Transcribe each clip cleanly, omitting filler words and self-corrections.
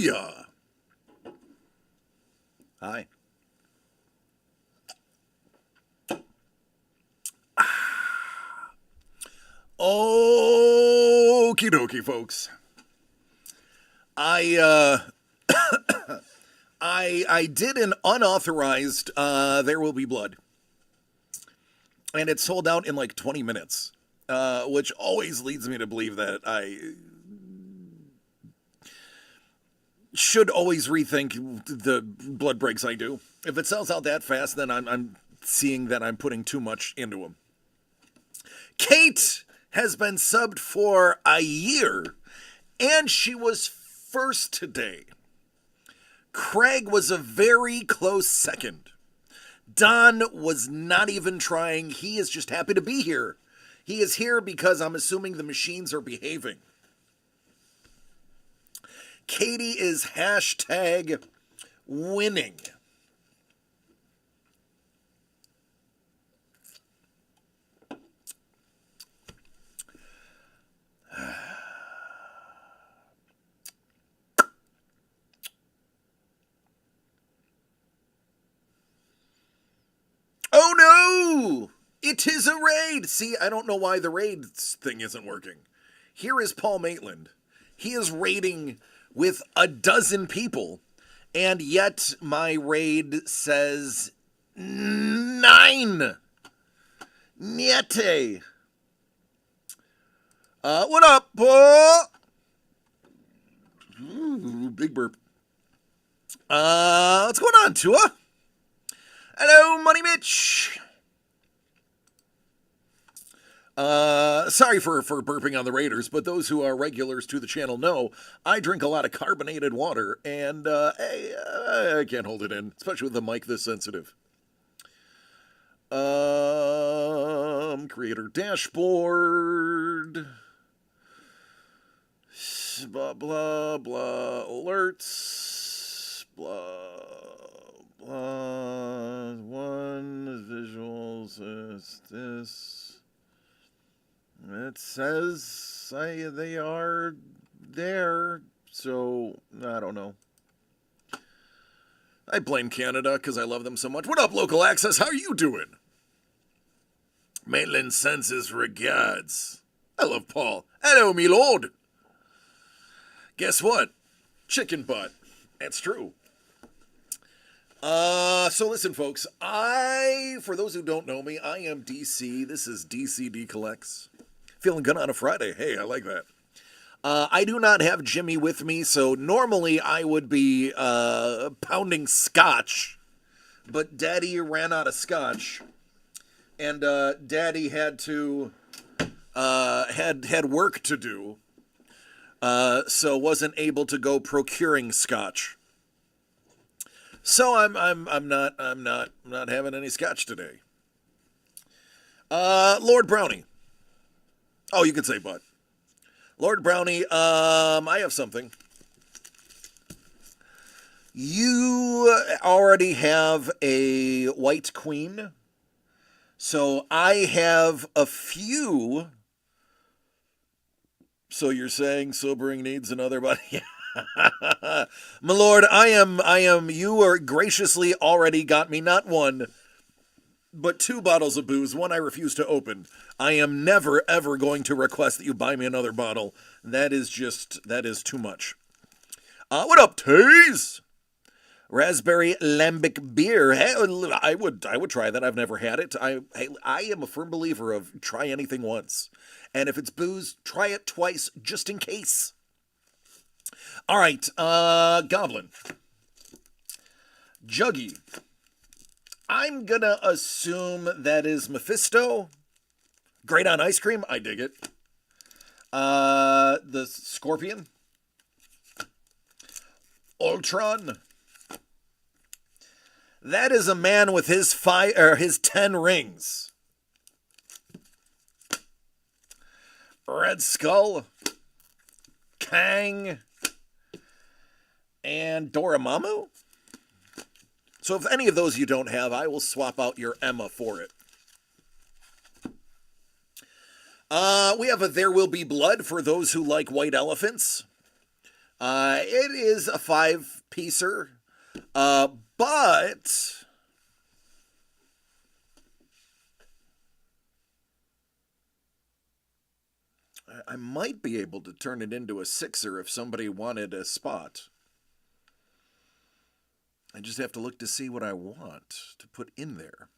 Booyah! Hi. Okie dokie, folks. I did an unauthorized There Will Be Blood. And it sold out in like 20 minutes. Which always leads me to believe that I should always rethink the blood breaks I do. If it sells out that fast, then I'm seeing that I'm putting too much into them. Kate has been subbed for a year, and she was first today. Craig was a very close second. Don was not even trying. He is just happy to be here. He is here because I'm assuming the machines are behaving. Katie is hashtag winning. Oh no! It is a raid! See, I don't know why the raid thing isn't working. Here is Paul Maitland. He is raiding with a dozen people, and yet my raid says 9. Niete. What up, Paul? Ooh, big burp. What's going on, Tua? Hello, Money Mitch. Sorry for burping on the Raiders, but those who are regulars to the channel know I drink a lot of carbonated water, and I can't hold it in, especially with the mic this sensitive. Creator dashboard. Blah, blah, blah, alerts. Blah, blah. One, visuals is this. It says they are there, so I don't know. I blame Canada because I love them so much. What up, Local Access? How are you doing? Maitland sends his regards. I love Paul. Hello, me lord. Guess what? Chicken butt. That's true. So listen, folks. For those who don't know me, I am DC. This is DCD Collects. Feeling good on a Friday. Hey, I like that. I do not have Jimmy with me, so normally I would be pounding scotch, but Daddy ran out of scotch, and Daddy had to had work to do, so wasn't able to go procuring scotch. So I'm not having any scotch today. Lord Brownie. Oh, you could say bud. Lord Brownie, I have something. You already have a white queen. So I have a few. So you're saying sobering needs another body? My lord, you are graciously already got me not one, but 2 bottles of booze, one I refuse to open. I am never, ever going to request that you buy me another bottle. That is too much. What up, Taze? Raspberry lambic beer. Hey, I would try that. I've never had it. I am a firm believer of try anything once. And if it's booze, try it twice, just in case. All right, Goblin. Juggy. I'm gonna assume that is Mephisto. Great on ice cream. I dig it. The Scorpion. Ultron. That is a man with his 10 rings. Red Skull. Kang. And Dormammu. So if any of those you don't have, I will swap out your Emma for it. We have a There Will Be Blood for those who like white elephants. It is a 5-piecer, uh, but I might be able to turn it into a 6er if somebody wanted a spot. I just have to look to see what I want to put in there.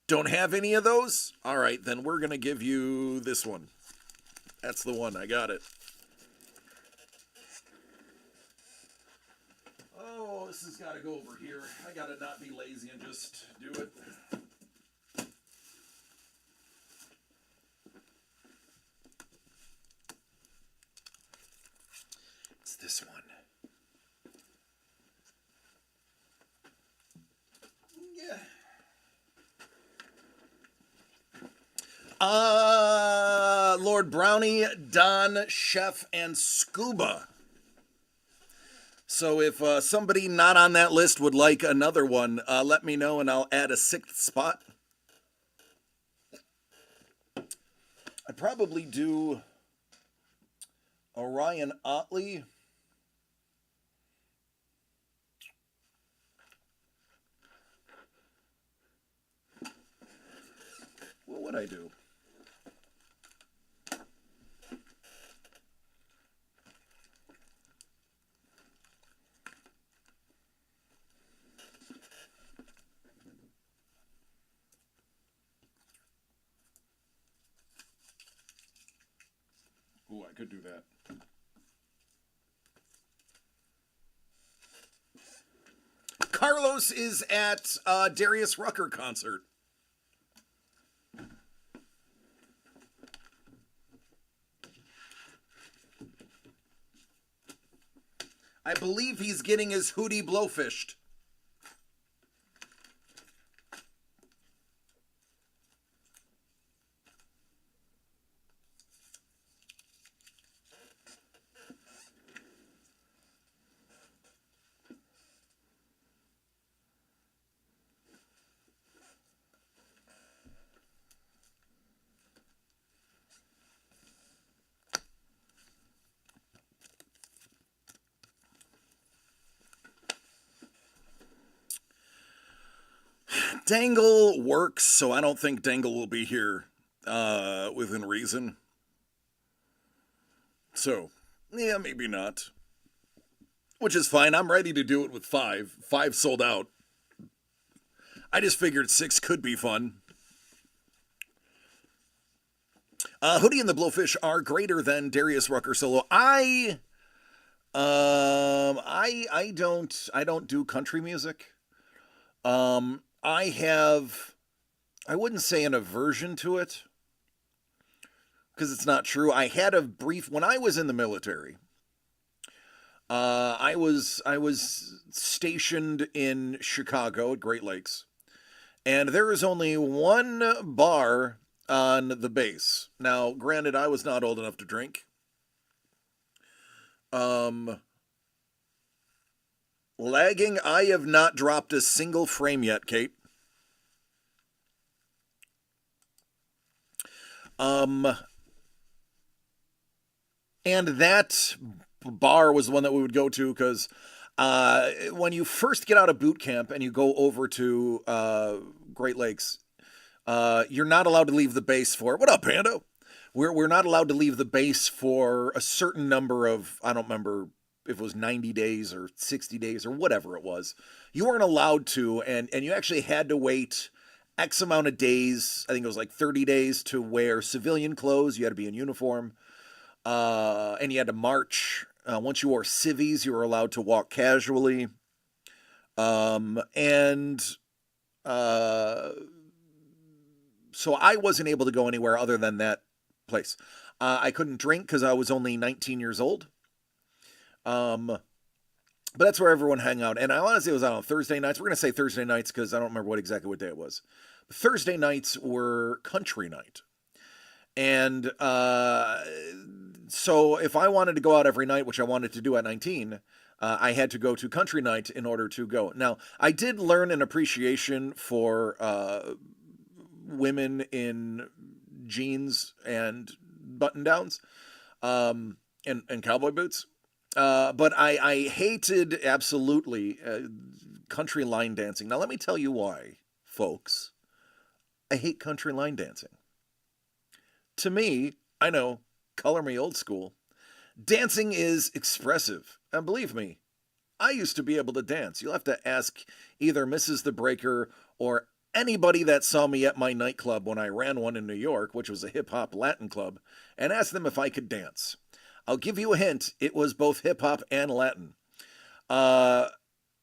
Don't have any of those? All right, then we're going to give you this one. That's the one. I got it. Oh, this has got to go over here. I got to not be lazy and just do it. It's this one. Yeah. Lord Brownie, Don, Chef, and Scuba. So if somebody not on that list would like another one, let me know and I'll add a 6th spot. I'd probably do Orion Otley. What would I do? Ooh, I could do that. Carlos is at Darius Rucker concert. I believe he's getting his hootie blowfished. Dangle works, so I don't think Dangle will be here within reason. So, yeah, maybe not. Which is fine. I'm ready to do it with 5. 5 sold out. I just figured 6 could be fun. Hootie and the Blowfish are greater than Darius Rucker solo. I don't do country music. I wouldn't say an aversion to it because it's not true. I had a brief when I was in the military. I was stationed in Chicago at Great Lakes, and there is only one bar on the base. Now, granted, I was not old enough to drink. Lagging, I have not dropped a single frame yet, Kate. And that bar was the one that we would go to because when you first get out of boot camp and you go over to Great Lakes, you're not allowed to leave the base for what up, Pando? We're not allowed to leave the base for a certain number of, I don't remember if it was 90 days or 60 days or whatever it was. You weren't allowed to, and you actually had to wait X amount of days. I think it was like 30 days to wear civilian clothes. You had to be in uniform, and you had to march. Once you wore civvies, you were allowed to walk casually. And so I wasn't able to go anywhere other than that place. I couldn't drink because I was only 19 years old. But that's where everyone hung out. And I want to say it was on Thursday nights. We're going to say Thursday nights because I don't remember exactly what day it was. But Thursday nights were country night. And so if I wanted to go out every night, which I wanted to do at 19, I had to go to country night in order to go. Now, I did learn an appreciation for women in jeans and button-downs and cowboy boots. But I hated absolutely country line dancing. Now, let me tell you why, folks. I hate country line dancing. To me, I know, color me old school. Dancing is expressive. And believe me, I used to be able to dance. You'll have to ask either Mrs. the Breaker or anybody that saw me at my nightclub when I ran one in New York, which was a hip hop Latin club, and ask them if I could dance. I'll give you a hint. It was both hip hop and Latin. Uh,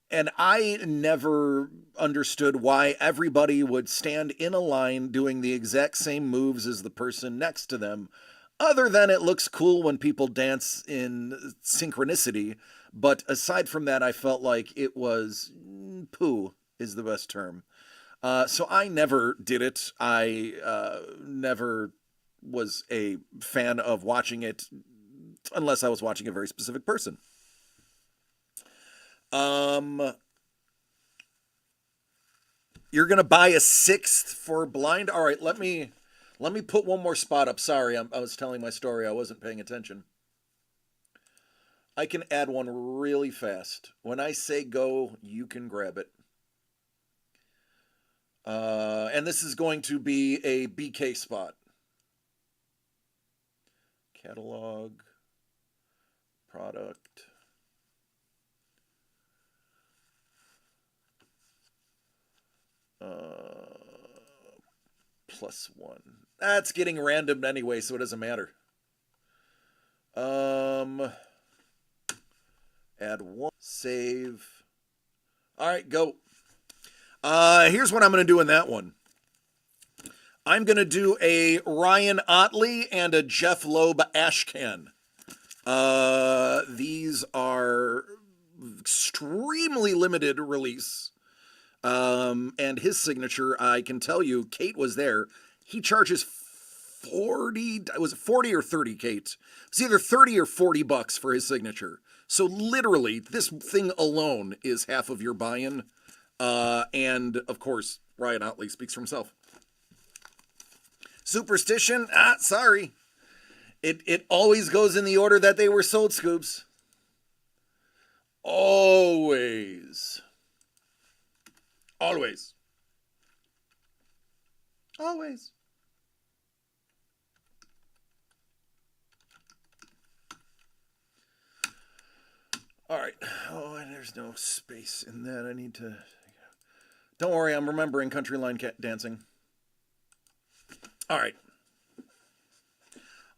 and I never understood why everybody would stand in a line doing the exact same moves as the person next to them, other than it looks cool when people dance in synchronicity. But aside from that, I felt like it was poo is the best term. So I never did it. I never was a fan of watching it unless I was watching a very specific person. Um, you're gonna buy a sixth for blind. All right, let me put one more spot up. Sorry, I was telling my story. I wasn't paying attention. I can add one really fast. When I say go, you can grab it. And this is going to be a BK spot. Catalog, product. Plus one. That's getting random anyway, so it doesn't matter. Um, add one. Save. All right, go. Here's what I'm going to do in that one. I'm going to do a Ryan Otley and a Jeff Loeb Ashcan. These are extremely limited release. And his signature, I can tell you, Kate was there. He charges 40, was it 40 or 30, Kate? It's either 30 or 40 bucks for his signature. So literally, this thing alone is half of your buy-in. And of course, Ryan Otley speaks for himself. Superstition? Sorry. It always goes in the order that they were sold, Scoops. Always. Always. Always. All right. Oh, and there's no space in that. I need to. Don't worry, I'm remembering country line dancing. All right.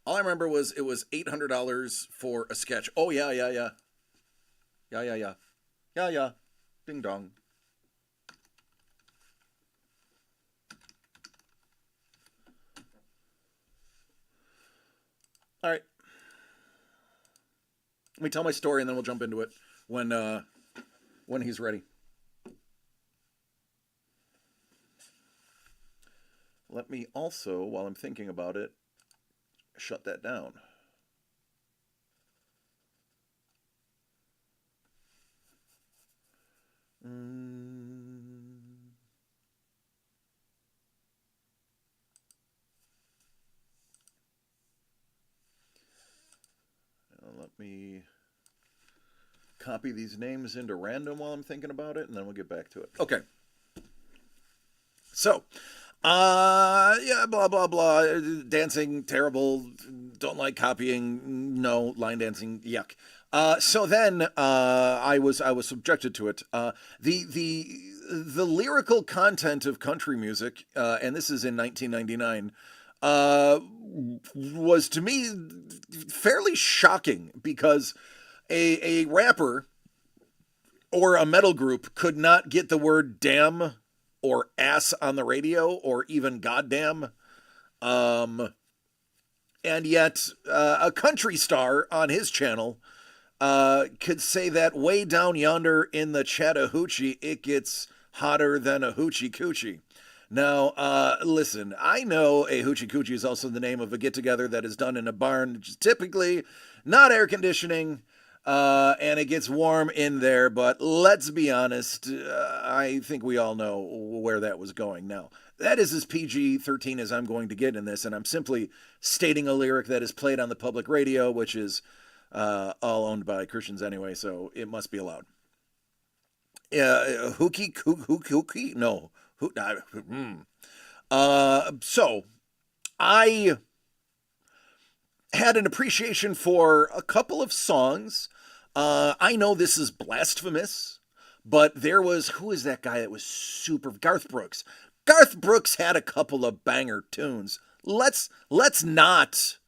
All I remember was it was $800 for a sketch. Oh, yeah, yeah, yeah. Yeah, yeah, yeah. Yeah, yeah. Ding dong. All right. Let me tell my story and then we'll jump into it when he's ready. Let me also, while I'm thinking about it, shut that down. Let me copy these names into random while I'm thinking about it, and then we'll get back to it. Okay. So, yeah, blah, blah, blah. Dancing, terrible. Don't like copying. No, line dancing, yuck. So then I was subjected to it. The lyrical content of country music, and this is in 1999, was to me fairly shocking because a rapper or a metal group could not get the word damn or ass on the radio or even goddamn. And yet a country star on his channel could say that way down yonder in the Chattahoochee, it gets hotter than a hoochie coochie. Now, listen, I know a hoochie coochie is also the name of a get together that is done in a barn, which is typically not air conditioning, and it gets warm in there. But let's be honest, I think we all know where that was going. Now, that is as PG-13 as I'm going to get in this, and I'm simply stating a lyric that is played on the public radio, which is all owned by Christians anyway, so it must be allowed. Hookie, no. So I had an appreciation for a couple of songs. I know this is blasphemous, but there was, who is that guy that was super, Garth Brooks. Garth Brooks had a couple of banger tunes. Let's not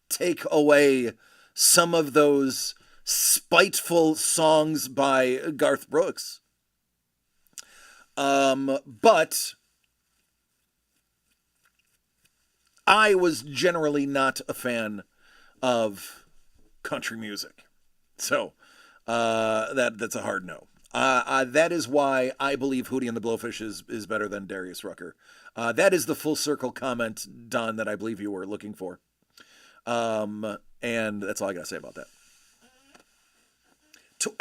take away some of those spiteful songs by Garth Brooks. But I was generally not a fan of country music. So that's a hard no. That is why I believe Hootie and the Blowfish is better than Darius Rucker. That is the full circle comment, Don, that I believe you were looking for. And that's all I got to say about that. To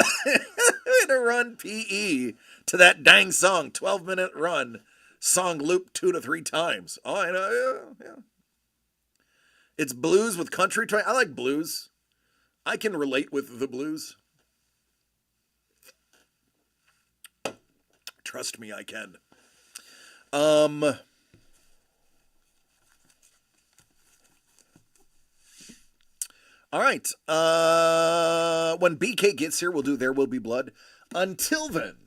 run PE to that dang song, 12-minute run. Song looped 2 to 3 times. Oh, I know, yeah. It's blues with country. I like blues. I can relate with the blues. Trust me, I can. All right. When BK gets here, we'll do There Will Be Blood. Until then,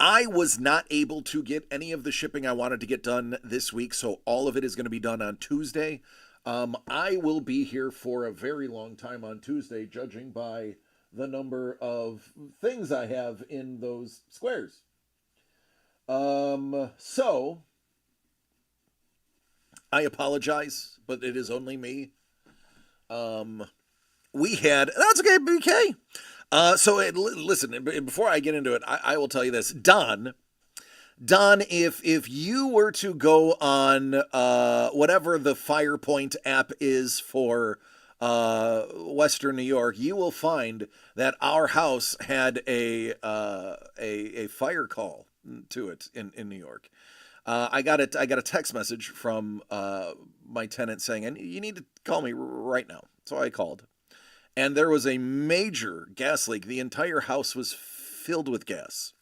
I was not able to get any of the shipping I wanted to get done this week, so all of it is going to be done on Tuesday. I will be here for a very long time on Tuesday, judging by the number of things I have in those squares. So I apologize, but it is only me. That's okay, BK. Listen, before I get into it, I will tell you this. Don, if you were to go on whatever the Firepoint app is for Western New York, you will find that our house had a fire call to it in New York. I got a text message from my tenant saying, "And you need to call me right now." So I called. And there was a major gas leak. The entire house was filled with gas.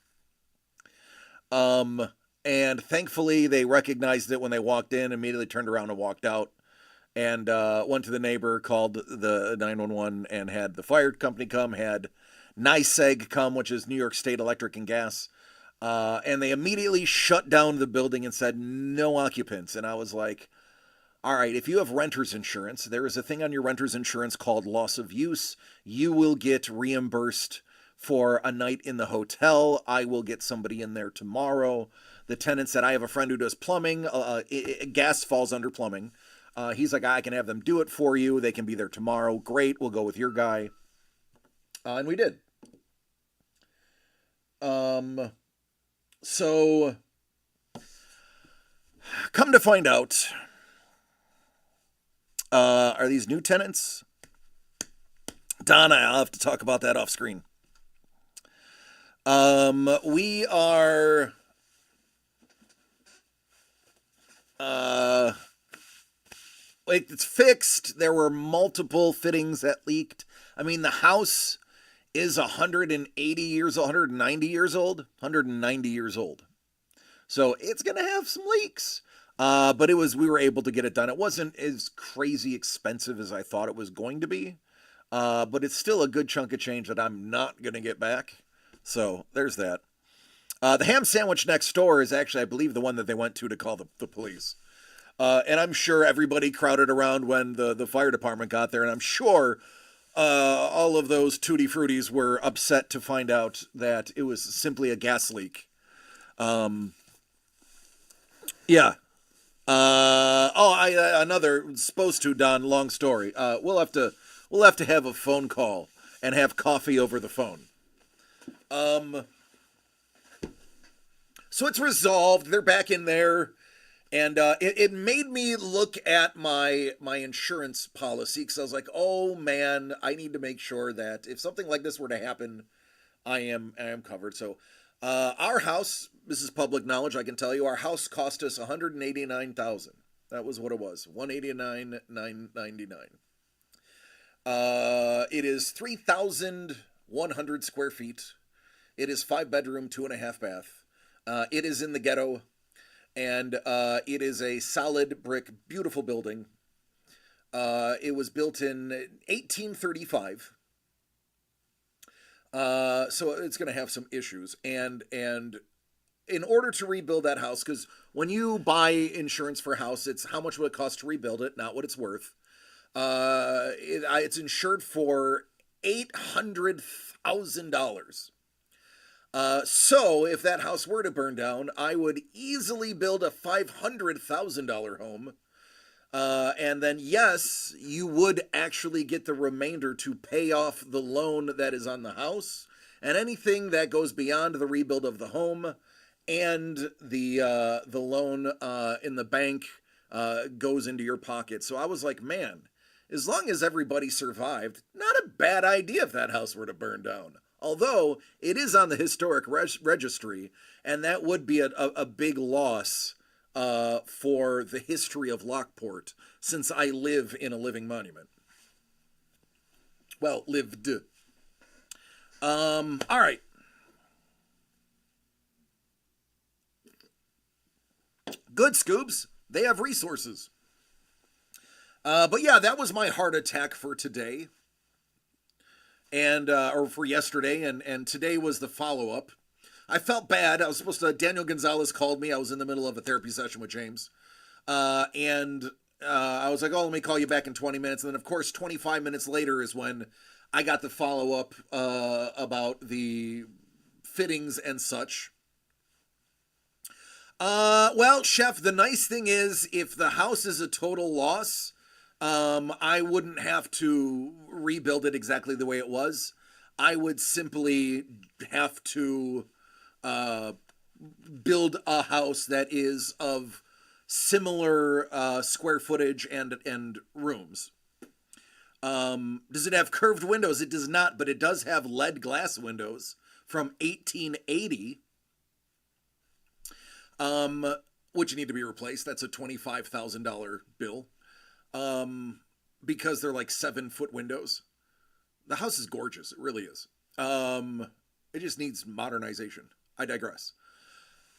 And thankfully, they recognized it when they walked in, immediately turned around and walked out, and went to the neighbor, called the 911, and had the fire company come, had NYSEG come, which is New York State Electric and Gas, and they immediately shut down the building and said, no occupants. And I was like, all right, if you have renter's insurance, there is a thing on your renter's insurance called loss of use. You will get reimbursed for a night in the hotel. I will get somebody in there tomorrow. The tenant said, I have a friend who does plumbing. Gas falls under plumbing. He's like, I can have them do it for you. They can be there tomorrow. Great, we'll go with your guy. And we did. So, come to find out, are these new tenants? Donna, I'll have to talk about that off screen. We are it's fixed. There were multiple fittings that leaked. I mean, the house is 180 years old, 190 years old, 190 years old. So it's going to have some leaks. But we were able to get it done. It wasn't as crazy expensive as I thought it was going to be. But it's still a good chunk of change that I'm not going to get back. So there's that. The ham sandwich next door is actually, I believe, the one that they went to call the police. And I'm sure everybody crowded around when the fire department got there. And I'm sure all of those Tutti Fruities were upset to find out that it was simply a gas leak. Yeah. Another supposed to, Don, long story. We'll have to have a phone call and have coffee over the phone. So it's resolved. They're back in there. And it made me look at my insurance policy because I was like, oh man, I need to make sure that if something like this were to happen, I am covered. So our house, this is public knowledge, I can tell you, our house cost us $189,000. That was what it was. 189,999. It is 3,100 square feet. It is 5 bedroom, 2.5 bath. It is in the ghetto, and it is a solid brick, beautiful building. It was built in 1835. So it's going to have some issues, and in order to rebuild that house, because when you buy insurance for a house, it's how much would it cost to rebuild it, not what it's worth. It's insured for $800,000. So if that house were to burn down, I would easily build a $500,000 home. And then, yes, you would actually get the remainder to pay off the loan that is on the house, and anything that goes beyond the rebuild of the home and the loan in the bank goes into your pocket. So I was like, man, as long as everybody survived, not a bad idea if that house were to burn down. Although it is on the historic registry, and that would be a big loss for the history of Lockport, since I live in a living monument. Well, lived. All right. Good, Scoobs. They have resources. But yeah, that was my heart attack for today. And or for yesterday, and today was the follow-up. I felt bad. I was supposed to. Daniel Gonzalez called me. I was in the middle of a therapy session with James, and I was like, "Oh, let me call you back in 20 minutes." And then, of course, 25 minutes later is when I got the follow-up about the fittings and such. Well, Chef, the nice thing is, if the house is a total loss, I wouldn't have to rebuild it exactly the way it was. I would simply have to build a house that is of similar square footage and rooms. Does it have curved windows? It does not, but it does have lead glass windows from 1880, which need to be replaced. That's a $25,000 bill, because they're like 7-foot windows. The house is gorgeous. It really is. It just needs modernization. I digress.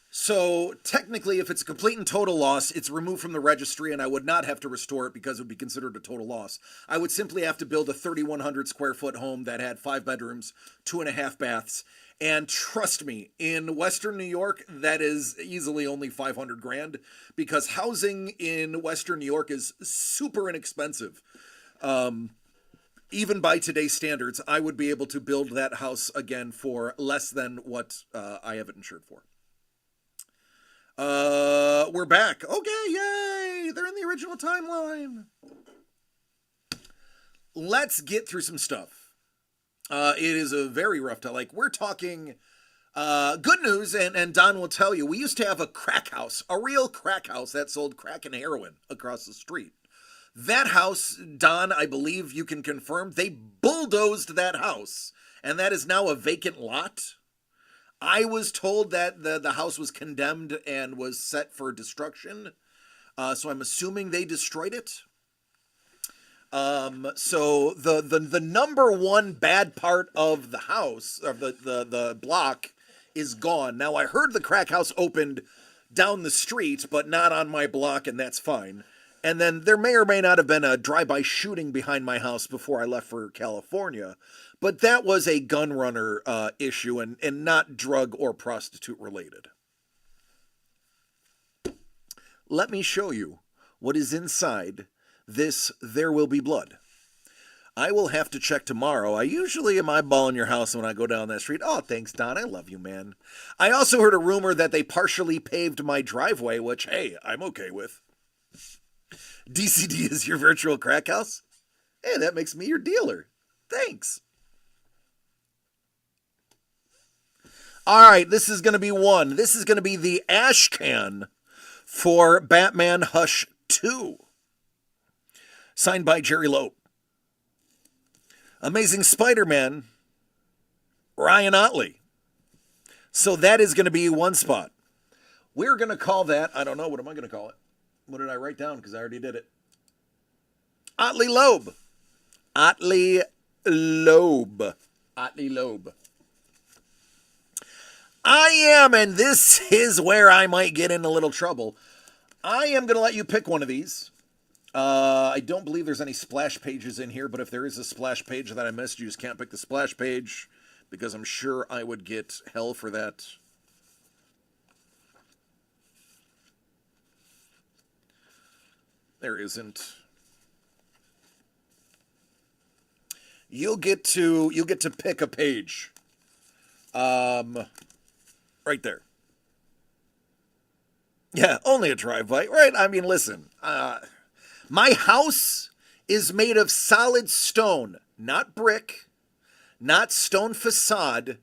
So technically, if it's a complete and total loss, it's removed from the registry, and I would not have to restore it because it would be considered a total loss. I would simply have to build a 3,100 square foot home that had 5 bedrooms, 2.5 baths. And trust me, in Western New York, that is easily only 500 grand, because housing in Western New York is super inexpensive. Even by today's standards, I would be able to build that house again for less than what I have it insured for. We're back. Okay, yay! They're in the original timeline. Let's get through some stuff. It is a very rough time. Like, we're talking good news, and Don will tell you, we used to have a crack house, a real crack house that sold crack and heroin across the street. That house, Don, I believe you can confirm, they bulldozed that house, and that is now a vacant lot. I was told that the house was condemned and was set for destruction, so I'm assuming they destroyed it. So the number one bad part of the house, of the block, is gone. Now, I heard the crack house opened down the street, but not on my block, and that's fine. And then there may or may not have been a drive-by shooting behind my house before I left for California, but that was a gun runner issue and not drug or prostitute related. Let me show you what is inside this There Will Be Blood. I will have to check tomorrow. I usually am eyeballing your house when I go down that street. Oh, thanks, Don. I love you, man. I also heard a rumor that they partially paved my driveway, which, hey, I'm okay with. DCD is your virtual crack house? Hey, that makes me your dealer. Thanks. All right, this is going to be one. This is going to be the ash can for Batman Hush 2. Signed by Jerry Lope. Amazing Spider-Man, Ryan Otley. So that is going to be one spot. We're going to call that, I don't know, what am I going to call it? What did I write down? Because I already did it. Otley Loeb. Otley Loeb. Otley Loeb. I am, and this is where I might get in a little trouble. I am going to let you pick one of these. I don't believe there's any splash pages in here, but if there is a splash page that I missed, you just can't pick the splash page because I'm sure I would get hell for that. There isn't. You'll get to pick a page. Right there. Yeah, only a drive-by, right? I mean, listen. My house is made of solid stone, not brick, not stone facade.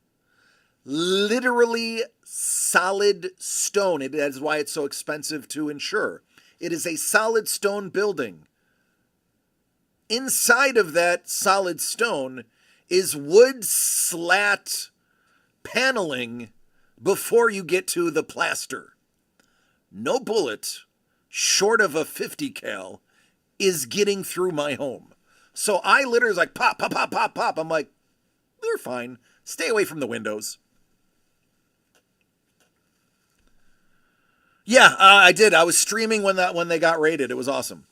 Literally solid stone. That is why it's so expensive to insure. It is a solid stone building. Inside of that solid stone is wood slat paneling before you get to the plaster. No bullet, short of a 50 cal, is getting through my home. So I literally was like, pop, pop, pop, pop, pop. I'm like, they're fine. Stay away from the windows. Yeah, I did. I was streaming when they got raided. It was awesome.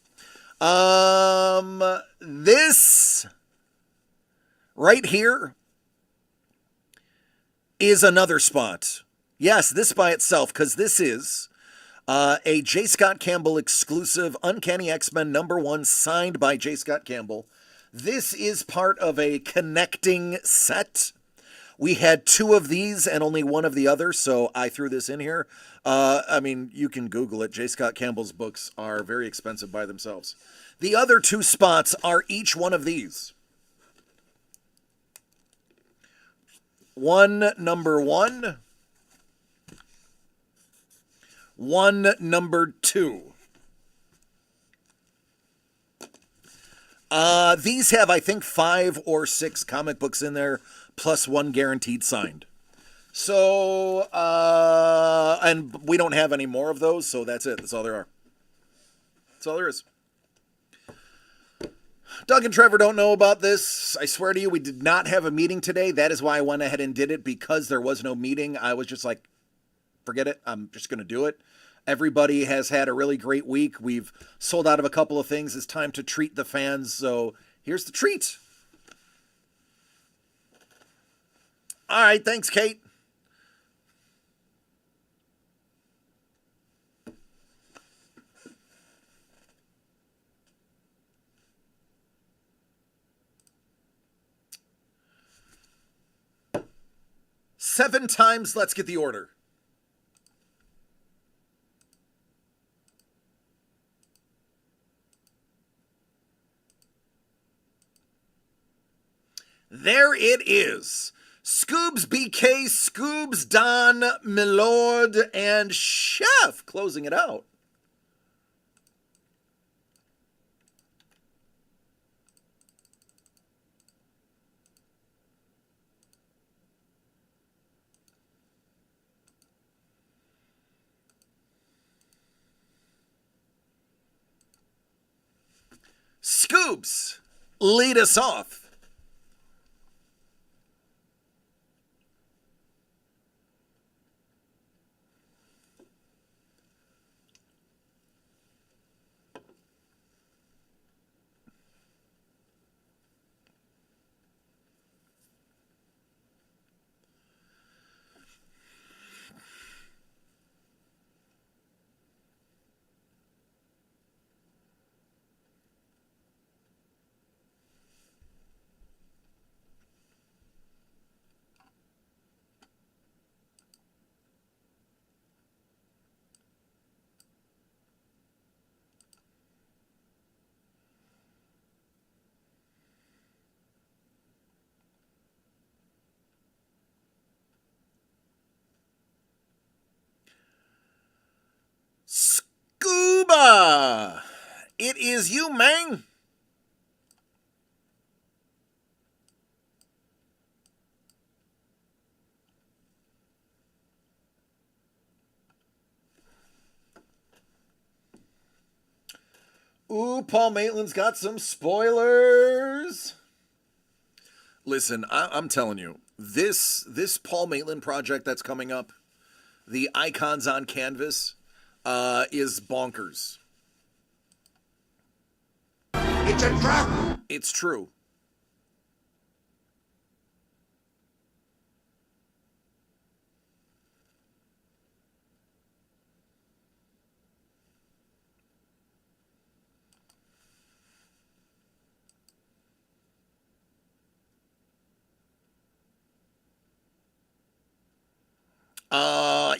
This right here is another spot. Yes, this by itself, because this is a J. Scott Campbell exclusive Uncanny X-Men #1 signed by J. Scott Campbell. This is part of a connecting set. We had 2 of these and only 1 of the other, so I threw this in here. I mean, you can Google it. J. Scott Campbell's books are very expensive by themselves. The other 2 spots are each one of these. One #1. One #2. These have, I think, 5 or 6 comic books in there, plus 1 guaranteed signed. So, and we don't have any more of those, so that's it. That's all there are. That's all there is. Doug and Trevor don't know about this. I swear to you, we did not have a meeting today. That is why I went ahead and did it, because there was no meeting. I was just like, forget it. I'm just going to do it. Everybody has had a really great week. We've sold out of a couple of things. It's time to treat the fans. So here's the treat. All right. Thanks, Kate. Seven times. Let's get the order. There it is. Scoobs BK, Scoobs Don, Milord, and Chef closing it out. Scoobs, lead us off. Scuba! It is you, man. Ooh, Paul Maitland's got some spoilers. Listen, I'm telling you, this Paul Maitland project that's coming up, the Icons on Canvas, is bonkers. It's a trap! It's true.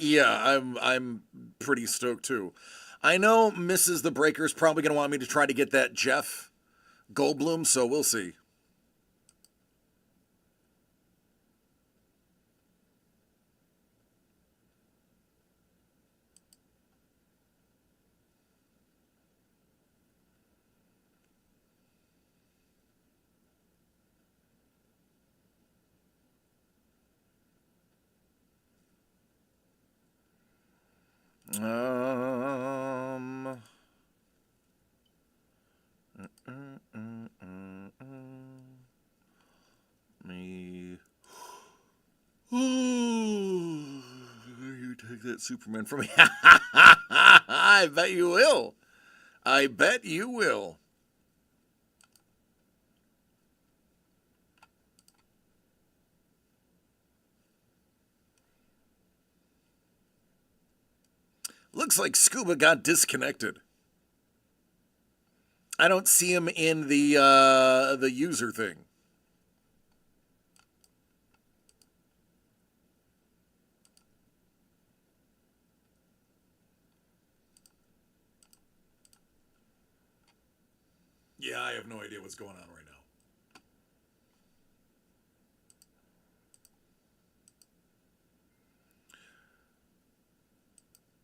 Yeah, I'm pretty stoked too. I know Mrs. The Breaker's probably gonna want me to try to get that Jeff Goldblum, so we'll see. Um, me. You take that Superman from me. I bet you will. I bet you will. Looks like Scuba got disconnected. I don't see him in the user thing. Yeah, I have no idea what's going on right now.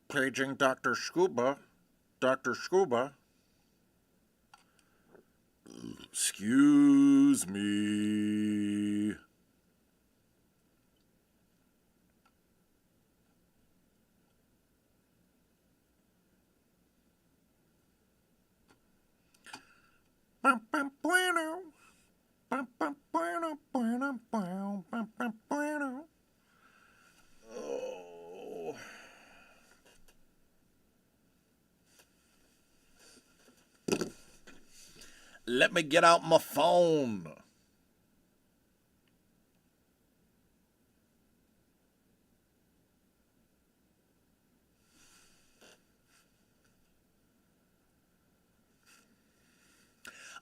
Paging Dr. Scuba. Dr. Scuba. Excuse me. Oh. Let me get out my phone.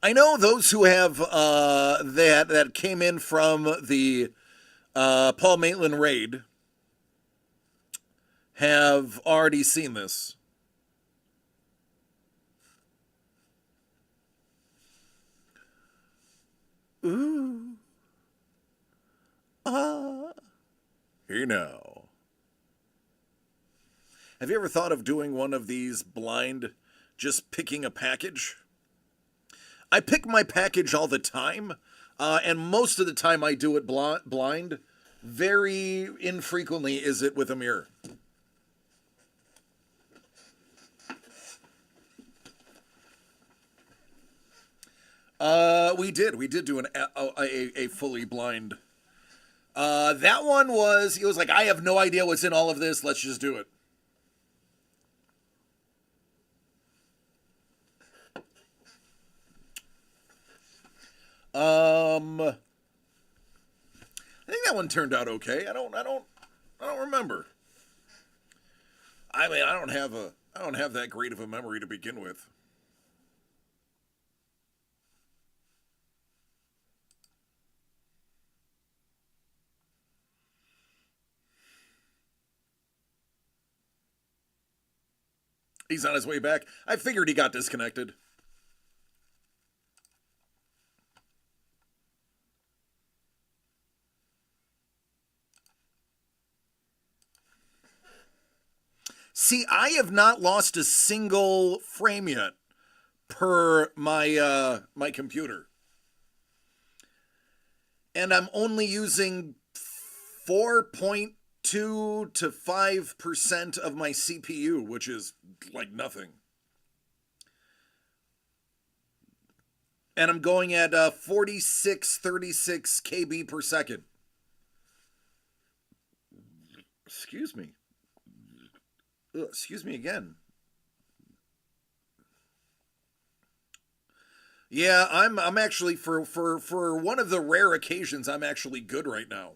I know those who have that came in from the Paul Maitland raid have already seen this. Ooh. Hey now. Have you ever thought of doing one of these blind, just picking a package? I pick my package all the time, and most of the time I do it blind. Very infrequently is it with a mirror. We did do a fully blind. That one was, he was like, I have no idea what's in all of this. Let's just do it. I think that one turned out okay. I don't remember. I mean, I don't have that great of a memory to begin with. He's on his way back. I figured he got disconnected. See, I have not lost a single frame yet per my computer. And I'm only using 4.2 to 5% of my CPU, which is like nothing. And I'm going at 4636 kb per second. Excuse me. Ugh, excuse me again. Yeah, I'm actually for one of the rare occasions I'm actually good right now.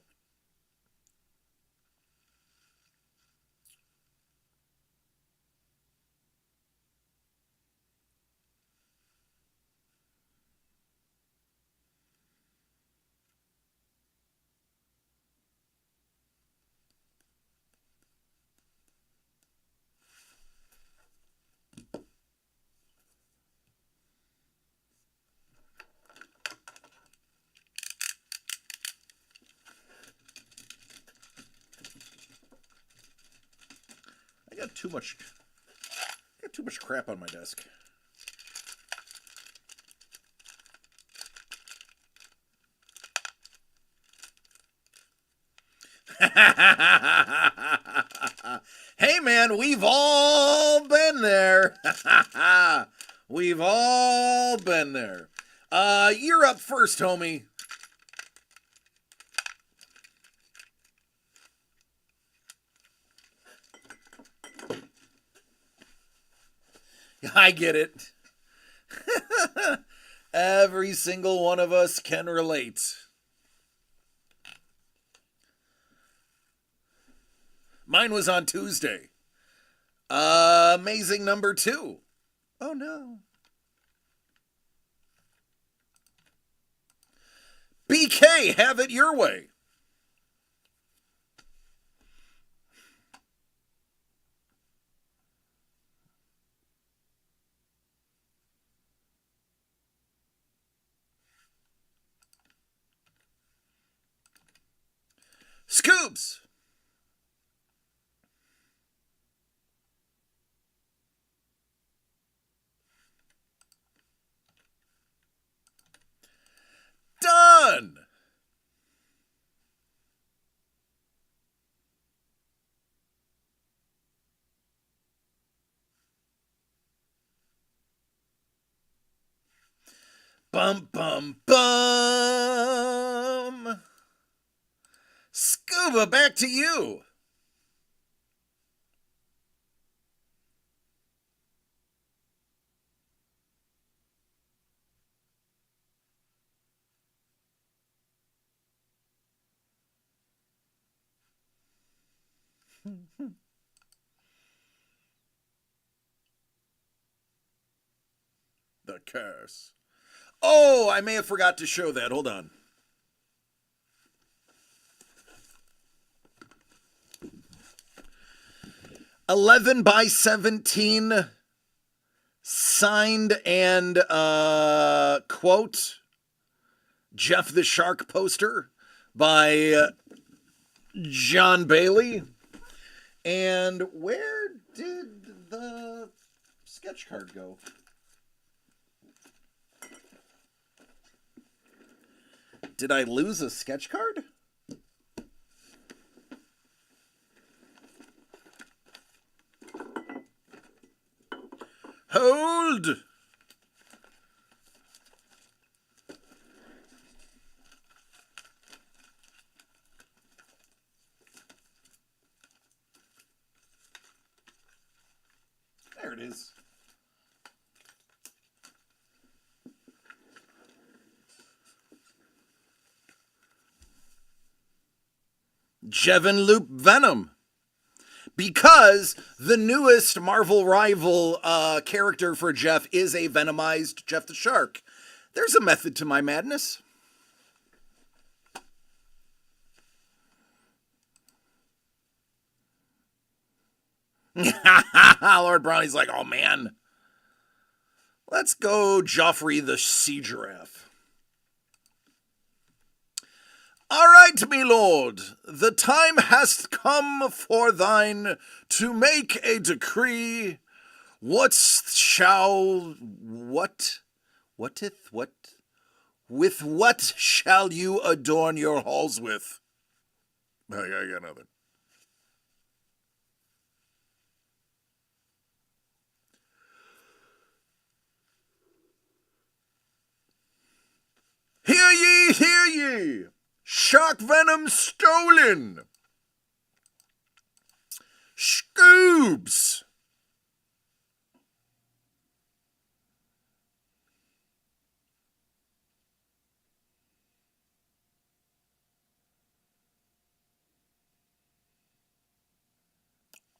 I got too much crap on my desk. Hey man, we've all been there. We've all been there. You're up first, homie. I get it. Every single one of us can relate. Mine was on Tuesday. Amazing number 2. Oh no. BK, have it your way. Scoops. Done. Bum, bum, bum. Scuba, back to you. The curse. Oh, I may have forgot to show that. Hold on. (11x17) signed and quote Jeff the Shark poster by John Bailey. And where did the sketch card go? Did I lose a sketch card? Hold! There it is. Jevin Loop Venom. Because the newest Marvel rival character for Jeff is a venomized Jeff the Shark. There's a method to my madness. Lord Brownie's like, oh man. Let's go Joffrey the Sea Giraffe. All right, me lord, the time hath come for thine to make a decree. What? With what shall you adorn your halls with? I got nothing. Brownie! Shark venom stolen! Scoobs!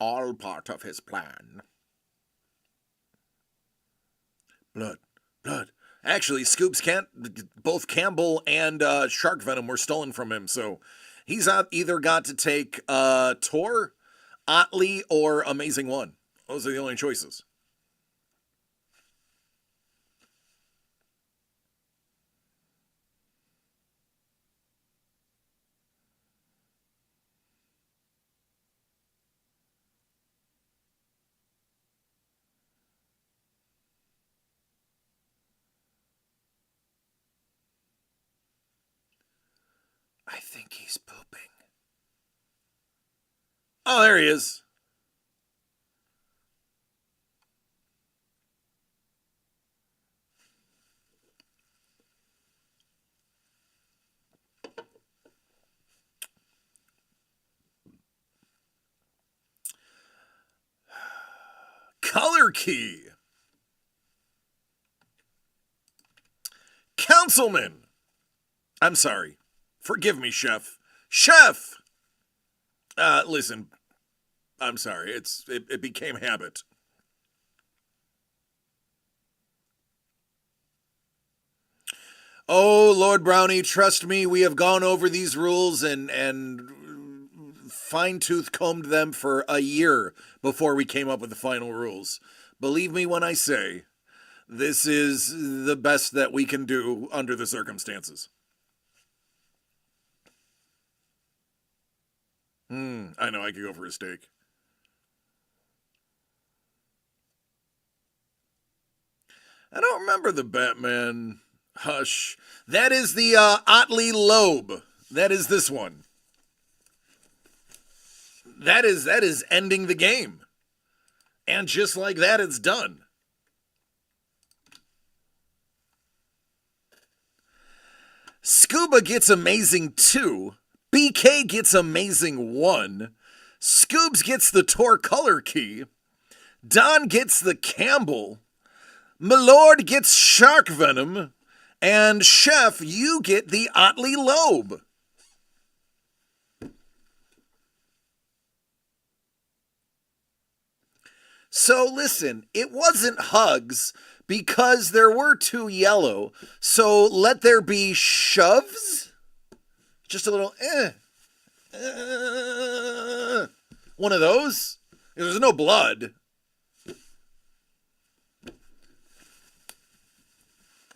All part of his plan. Blood. Actually, Scoops can't. Both Campbell and Shark Venom were stolen from him, so he's either got to take Tor, Otley, or Amazing One. Those are the only choices. I think he's pooping. Oh, there he is. Color key. Councilman. I'm sorry. Forgive me, Chef. Chef! Listen. I'm sorry. It became habit. Oh, Lord Brownie, trust me, we have gone over these rules and fine-tooth combed them for a year before we came up with the final rules. Believe me when I say, this is the best that we can do under the circumstances. I know, I could go for a steak. I don't remember the Batman Hush. That is the Otley Loeb. That is this one. That is ending the game. And just like that, it's done. Scuba gets amazing 2. BK gets amazing 1. Scoobs gets the Tor color key. Don gets the Campbell. Milord gets Shark Venom. And Chef, you get the Otley Loeb. So listen, it wasn't hugs because there were 2 yellow. So let there be shoves. Just a little one of those. There's no blood.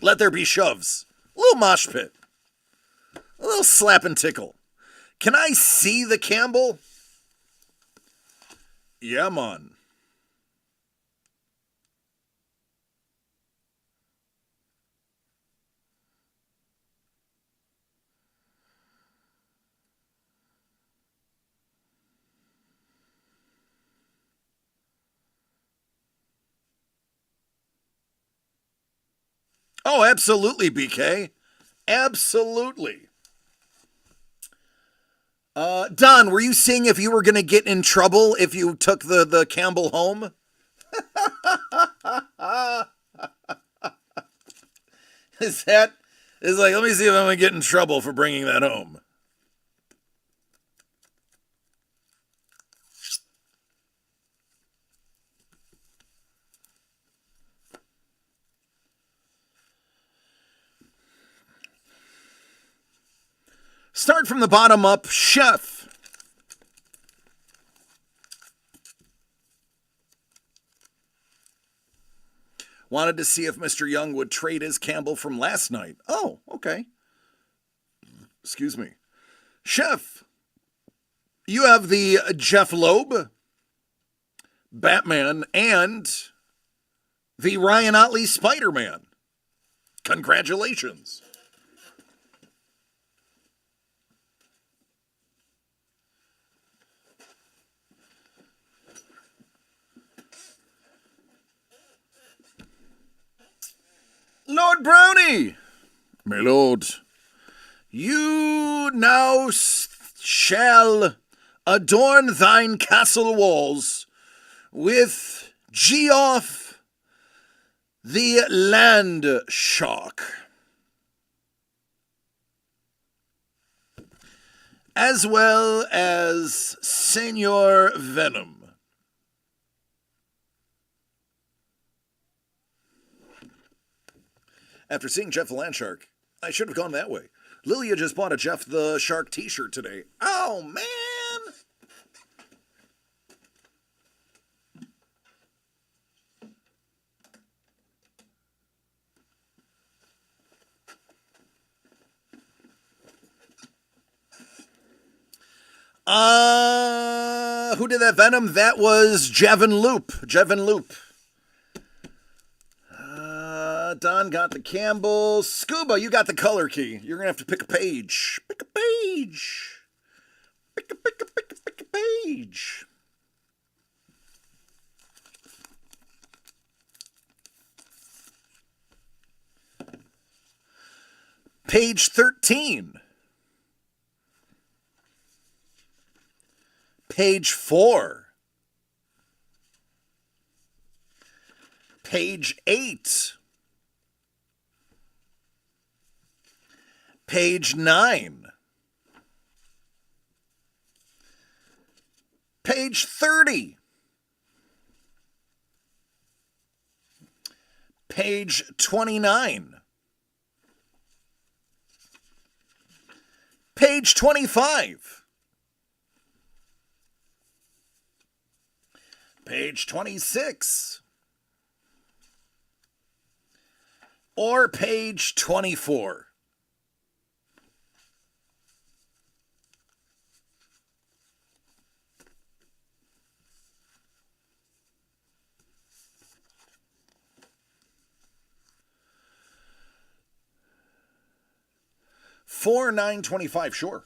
Let there be shoves. A little mosh pit. A little slap and tickle. Can I see the Campbell? Yeah, man. Oh, absolutely, BK. Absolutely. Don, were you seeing if you were going to get in trouble if you took the Campbell home? Is like, let me see if I'm going to get in trouble for bringing that home. Start from the bottom up, Chef. Wanted to see if Mr. Young would trade his Campbell from last night. Oh, okay. Excuse me. Chef, you have the Jeff Loeb, Batman, and the Ryan Otley Spider-Man. Congratulations. Lord Brownie! My lord, You now shall adorn thine castle walls with Geoff the Land Shark, as well as Senor Venom. After seeing Jeff the Land Shark, I should have gone that way. Lilia just bought a Jeff the Shark t-shirt today. Oh, man! Who did that Venom? That was Jevin Loop. Don got the Campbell. Scuba, you got the color key. You're going to have to pick a page. Pick a page. Pick a page. Page 13. Page 4. Page 8. Page 9. Page 30. Page 29. Page 25. Page 26. Or page 24. $4,925, sure.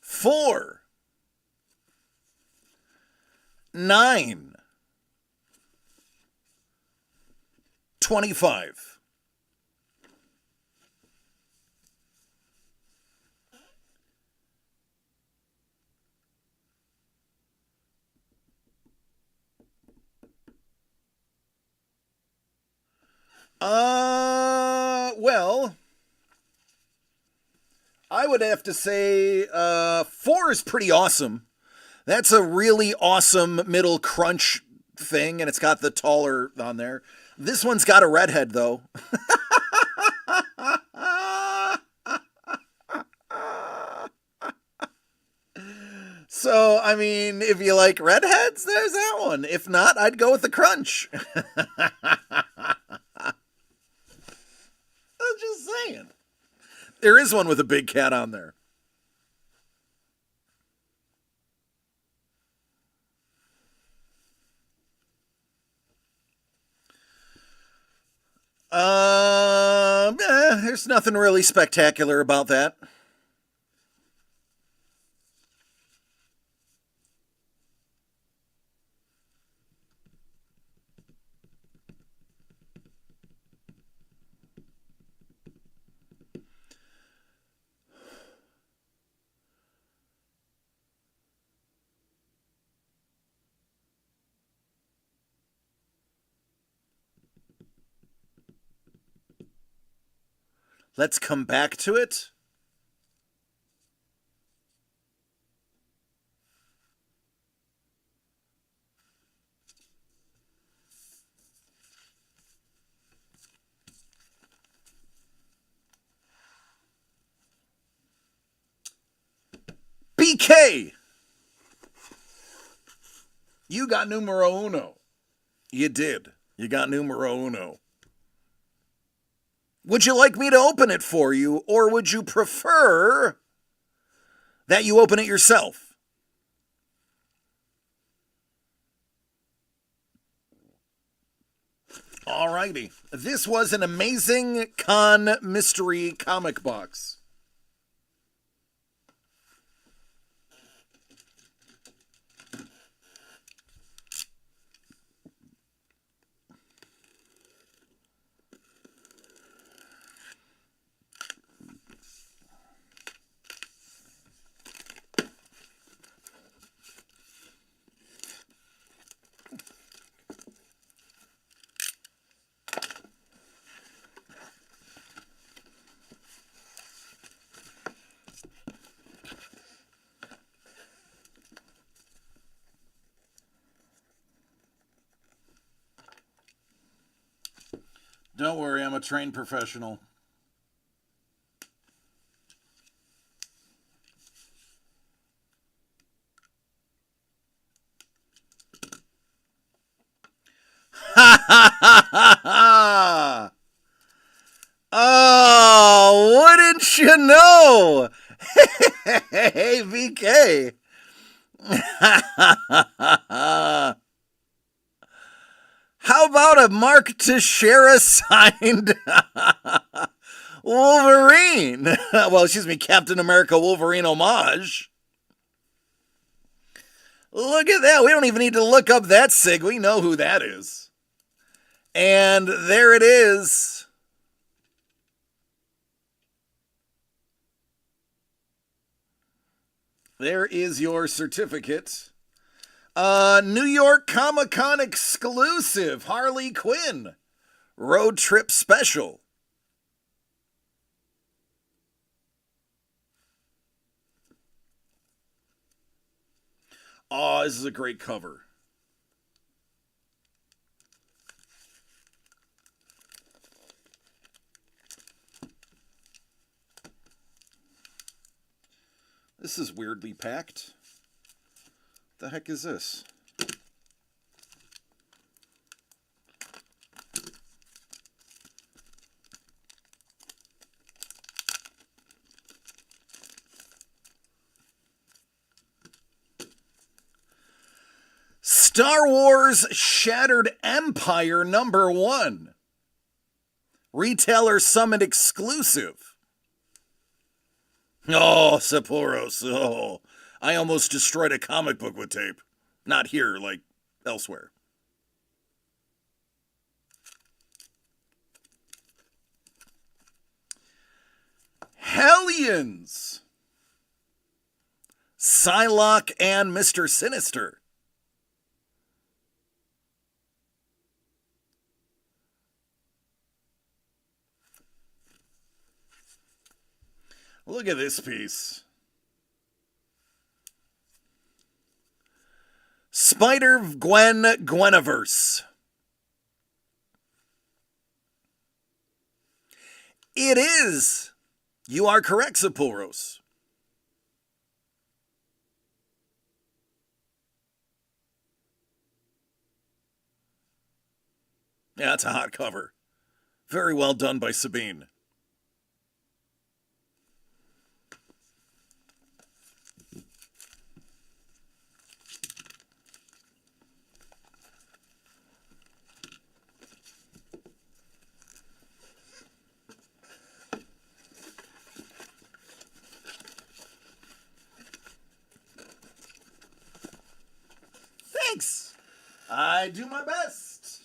$4, $9, $25. Well, I would have to say 4 is pretty awesome. That's a really awesome middle crunch thing, and it's got the taller on there. This one's got a redhead, though. So, I mean, if you like redheads, there's that one. If not, I'd go with the crunch. I'm just saying. There is one with a big cat on there. There's nothing really spectacular about that. Let's come back to it. BK! You got numero uno. You did. You got numero uno. Would you like me to open it for you, or would you prefer that you open it yourself? Alrighty. This was an amazing con mystery comic box. Don't worry, I'm a trained professional. Ha ha ha ha ha! Oh, wouldn't you know? Hey, VK. How about a Mark Teixeira signed Wolverine? Well, excuse me, Captain America Wolverine homage. Look at that. We don't even need to look up that SIG. We know who that is. And there it is. There is your certificate. New York Comic Con exclusive Harley Quinn road trip special. Oh, this is a great cover. This is weirdly packed. The heck is this? Star Wars Shattered Empire #1. Retailer Summit exclusive. Oh, Sapporos. Oh, I almost destroyed a comic book with tape. Not here, like elsewhere. Hellions. Psylocke and Mr. Sinister. Look at this piece. Spider-Gwen Gweniverse. It is. You are correct, Sapporos. Yeah, it's a hot cover. Very well done by Sabine. Thanks. I do my best.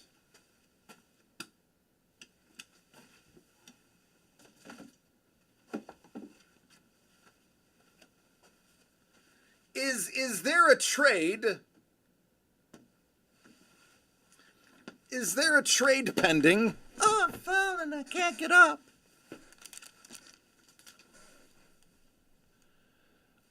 Is there a trade? Is there a trade pending? Oh, I fell and I can't get up.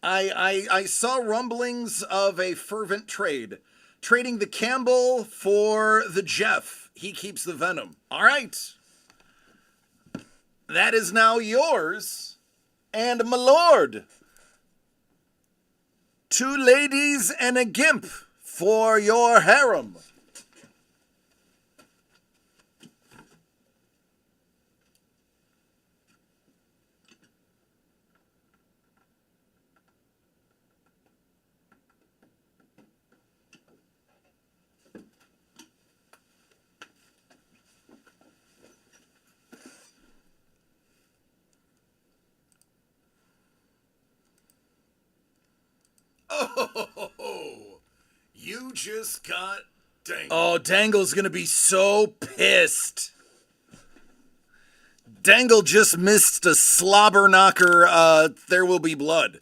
I saw rumblings of a fervent trade. Trading the Campbell for the Jeff. He keeps the Venom. All right. That is now yours. And my lord. 2 ladies and a gimp for your harem. Oh, you just got Dangle. Oh, Dangle's gonna be so pissed. Dangle just missed a slobber knocker, There Will Be Blood.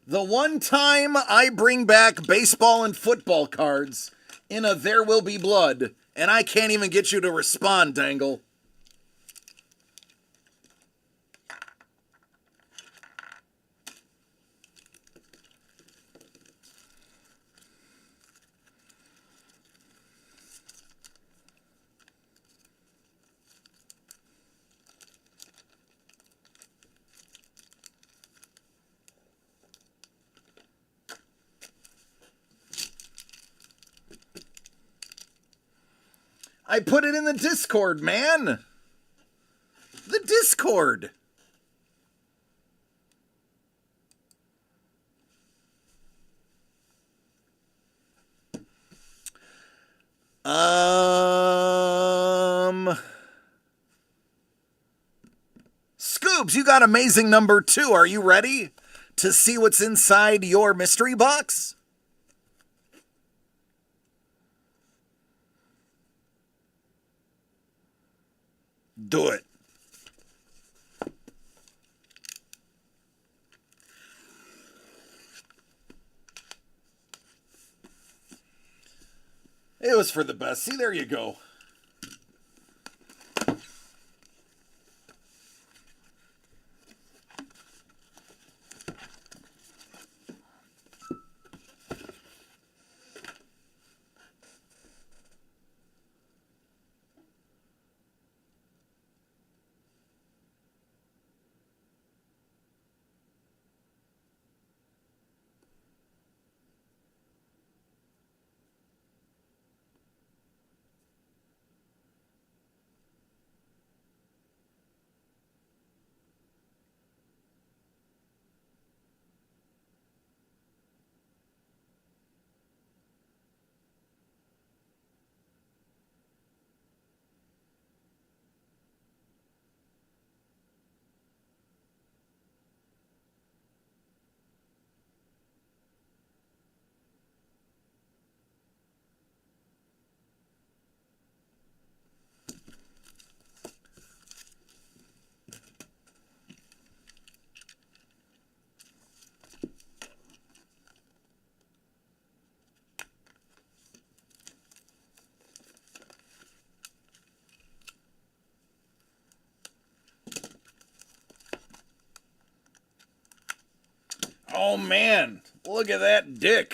The one time I bring back baseball and football cards in a There Will Be Blood, and I can't even get you to respond, Dangle. I put it in the Discord, man. The Discord. Scoobs, you got amazing number 2. Are you ready to see what's inside your mystery box? Do it. It was for the best. See, there you go. Oh, man. Look at that dick.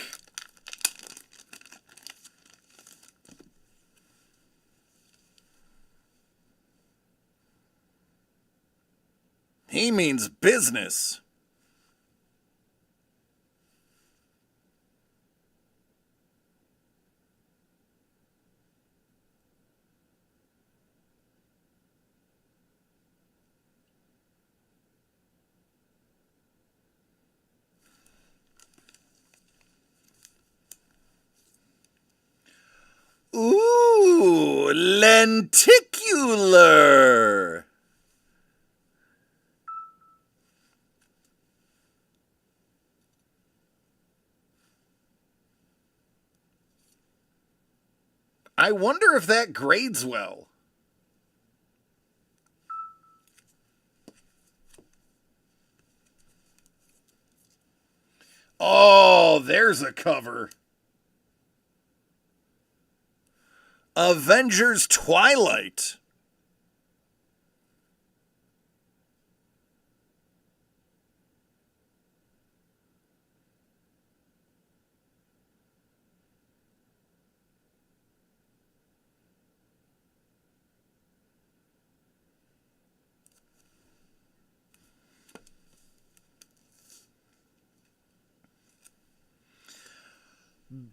He means business. Ooh, lenticular. I wonder if that grades well. Oh, there's a cover. Avengers Twilight.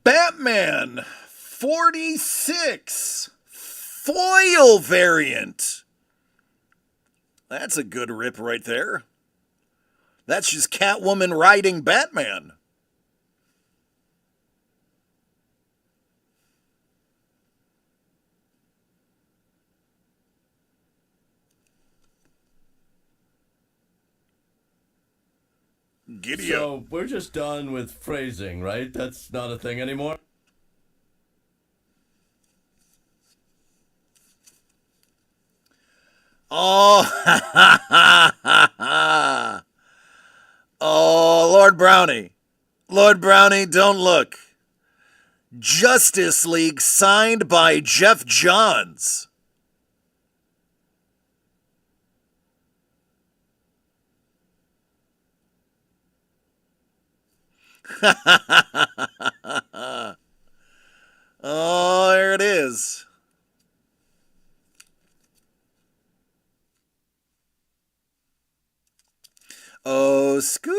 Batman 46 foil variant. That's a good rip right there. That's just Catwoman riding Batman. Giddy up. So we're just done with phrasing, right? That's not a thing anymore? Oh, oh, Lord Brownie. Lord Brownie, don't look. Justice League signed by Jeff Johns. Oh, there it is. Oh, Scuba.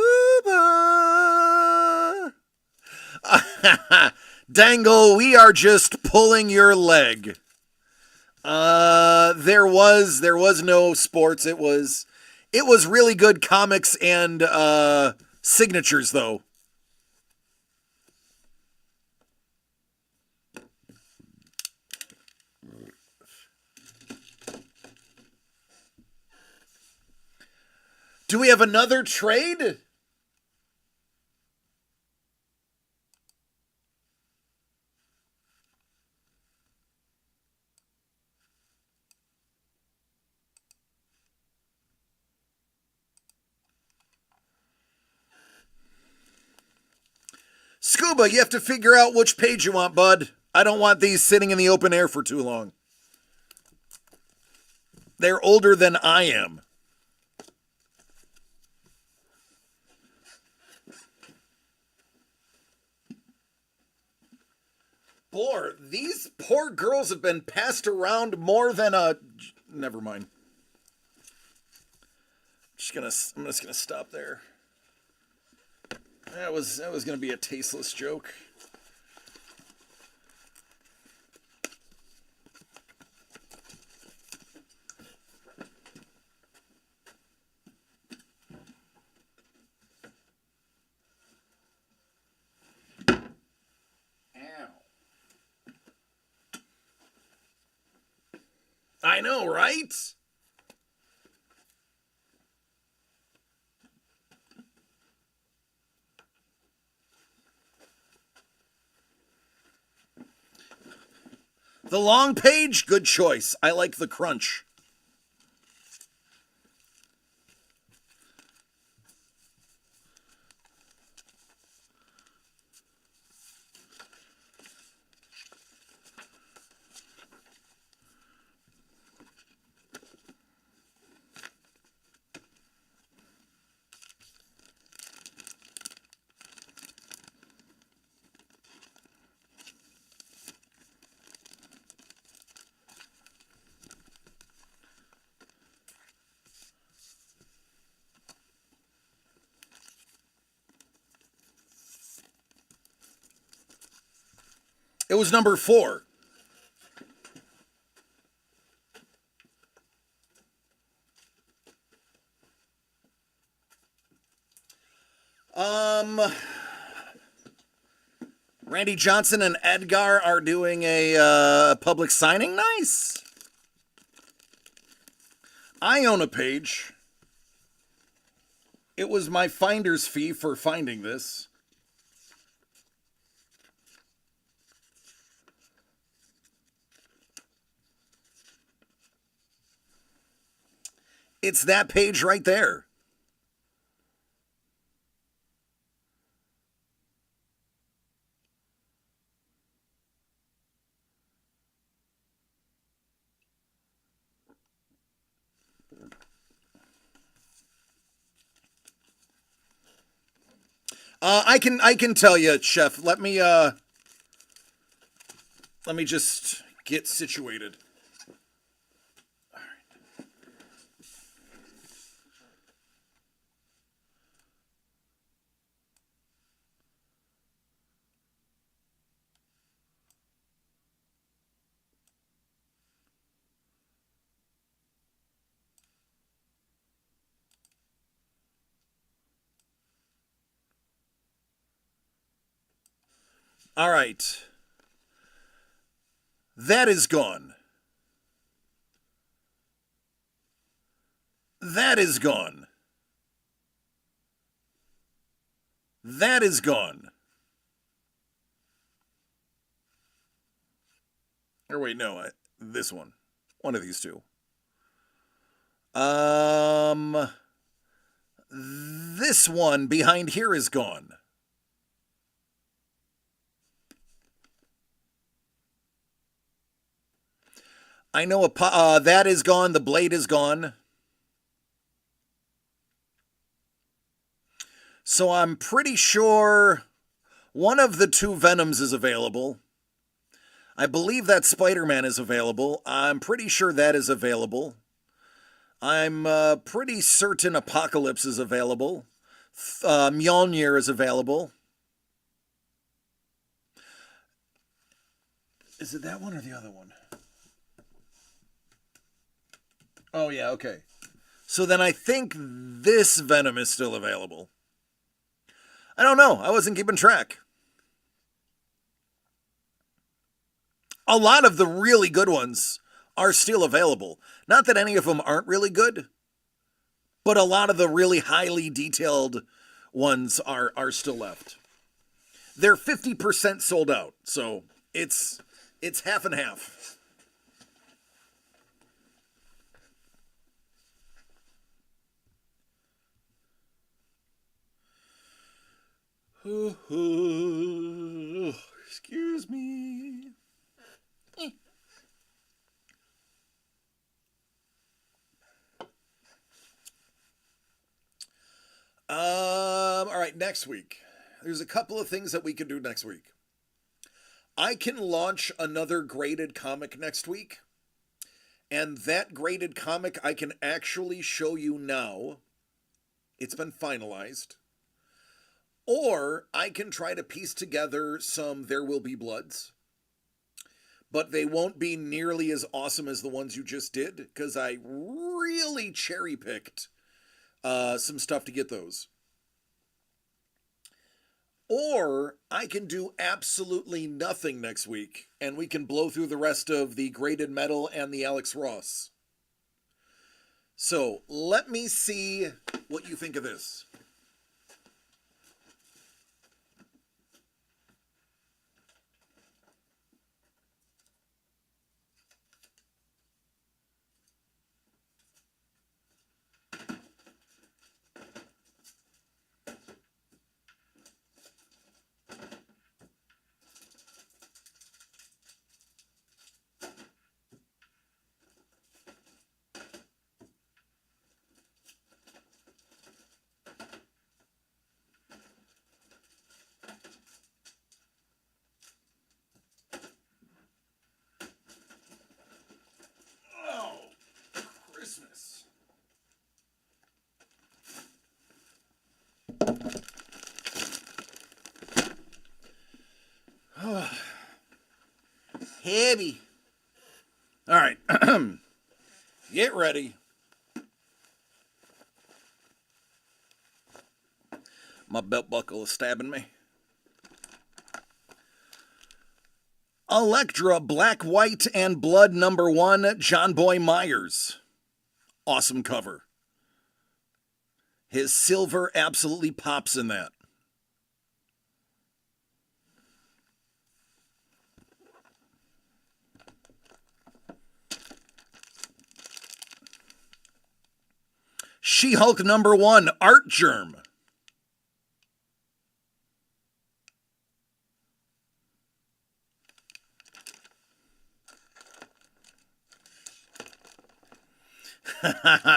Dangle, we are just pulling your leg. There was no sports. It was really good comics and signatures though. Do we have another trade? Scuba, you have to figure out which page you want, bud. I don't want these sitting in the open air for too long. They're older than I am. Boy, these poor girls have been passed around more than a... Never mind. I'm just gonna stop there. That was gonna be a tasteless joke. I know, right? The long page, good choice. I like the crunch. It was number 4. Randy Johnson and Edgar are doing a public signing. Nice. I own a page. It was my finder's fee for finding this. It's that page right there. I can tell you, Chef. Let me just get situated. All right. That is gone. That is gone. That is gone. Or wait, no, this one. One of these two. This one behind here is gone. I know that is gone. The blade is gone. So I'm pretty sure one of the 2 Venoms is available. I believe that Spider-Man is available. I'm pretty sure that is available. I'm pretty certain Apocalypse is available. Mjolnir is available. Is it that one or the other one? Oh, yeah, okay. So then I think this Venom is still available. I don't know. I wasn't keeping track. A lot of the really good ones are still available. Not that any of them aren't really good, but a lot of the really highly detailed ones are still left. They're 50% sold out, so it's half and half. Excuse me. All right, next week. There's a couple of things that we can do next week. I can launch another graded comic next week, and that graded comic I can actually show you now. It's been finalized. Or I can try to piece together some There Will Be Bloods, but they won't be nearly as awesome as the ones you just did, because I really cherry-picked some stuff to get those. Or I can do absolutely nothing next week, and we can blow through the rest of the graded metal and the Alex Ross. So let me see what you think of this. Oh, Christmas. Heavy. All right. Get ready. My belt buckle is stabbing me. Elektra Black, White, and Blood #1, John Boy Myers. Awesome cover. His silver absolutely pops in that. She-Hulk #1, Art Germ.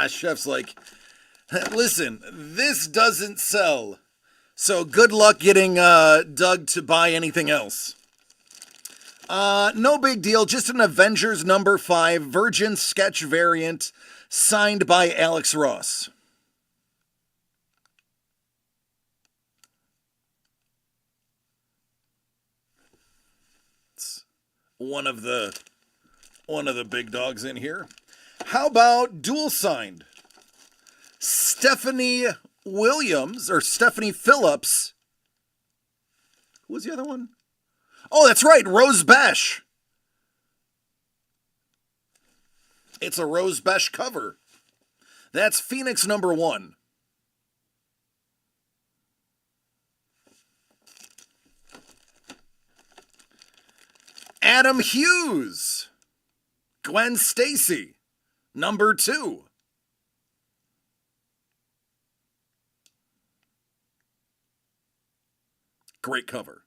Chef's like, listen, this doesn't sell, so good luck getting Doug to buy anything else. No big deal, just an Avengers #5 Virgin sketch variant signed by Alex Ross. It's one of the big dogs in here. How about dual signed? Stephanie Williams, or Stephanie Phillips. Who was the other one? Oh, that's right, Rose Besh. It's a Rose Besh cover. That's Phoenix #1. Adam Hughes. Gwen Stacy. #2. Great cover.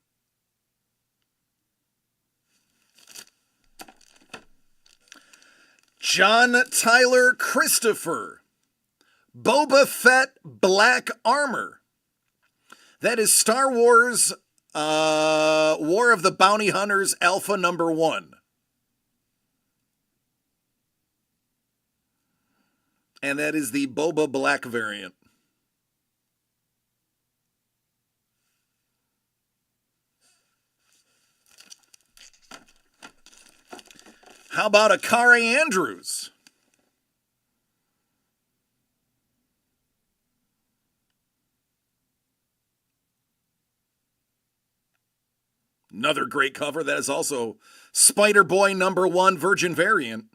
John Tyler Christopher. Boba Fett Black Armor. That is Star Wars War of the Bounty Hunters Alpha #1. And that is the Boba Black variant. How about Akari Andrews? Another great cover that is also Spider-Boy #1 Virgin variant.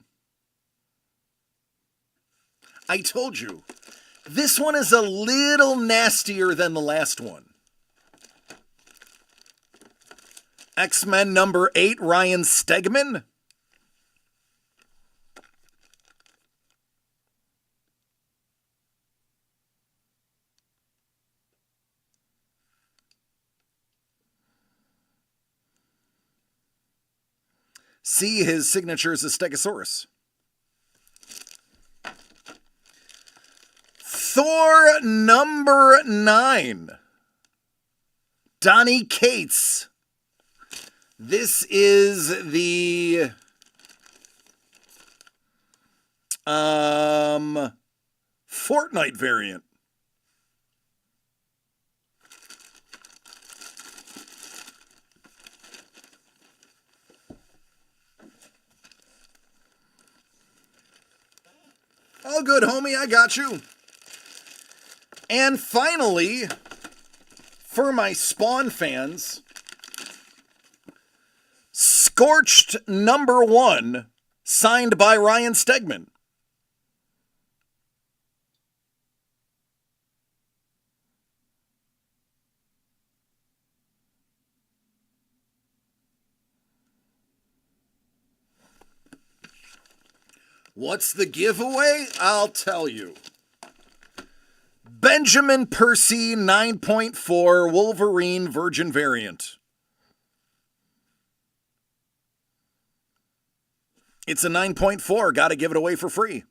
I told you, this one is a little nastier than the last one. X-Men #8 Ryan Stegman. C, his signature is a Stegosaurus. Thor #9 Donnie Cates. This is the Fortnite variant. All good, homie, I got you. And finally, for my Spawn fans, Scorched #1, signed by Ryan Stegman. What's the giveaway? I'll tell you. Benjamin Percy 9.4 Wolverine Virgin variant. It's a 9.4. Got to give it away for free.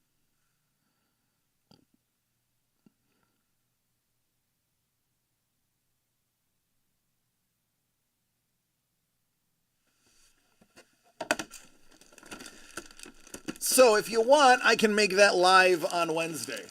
So if you want, I can make that live on Wednesday.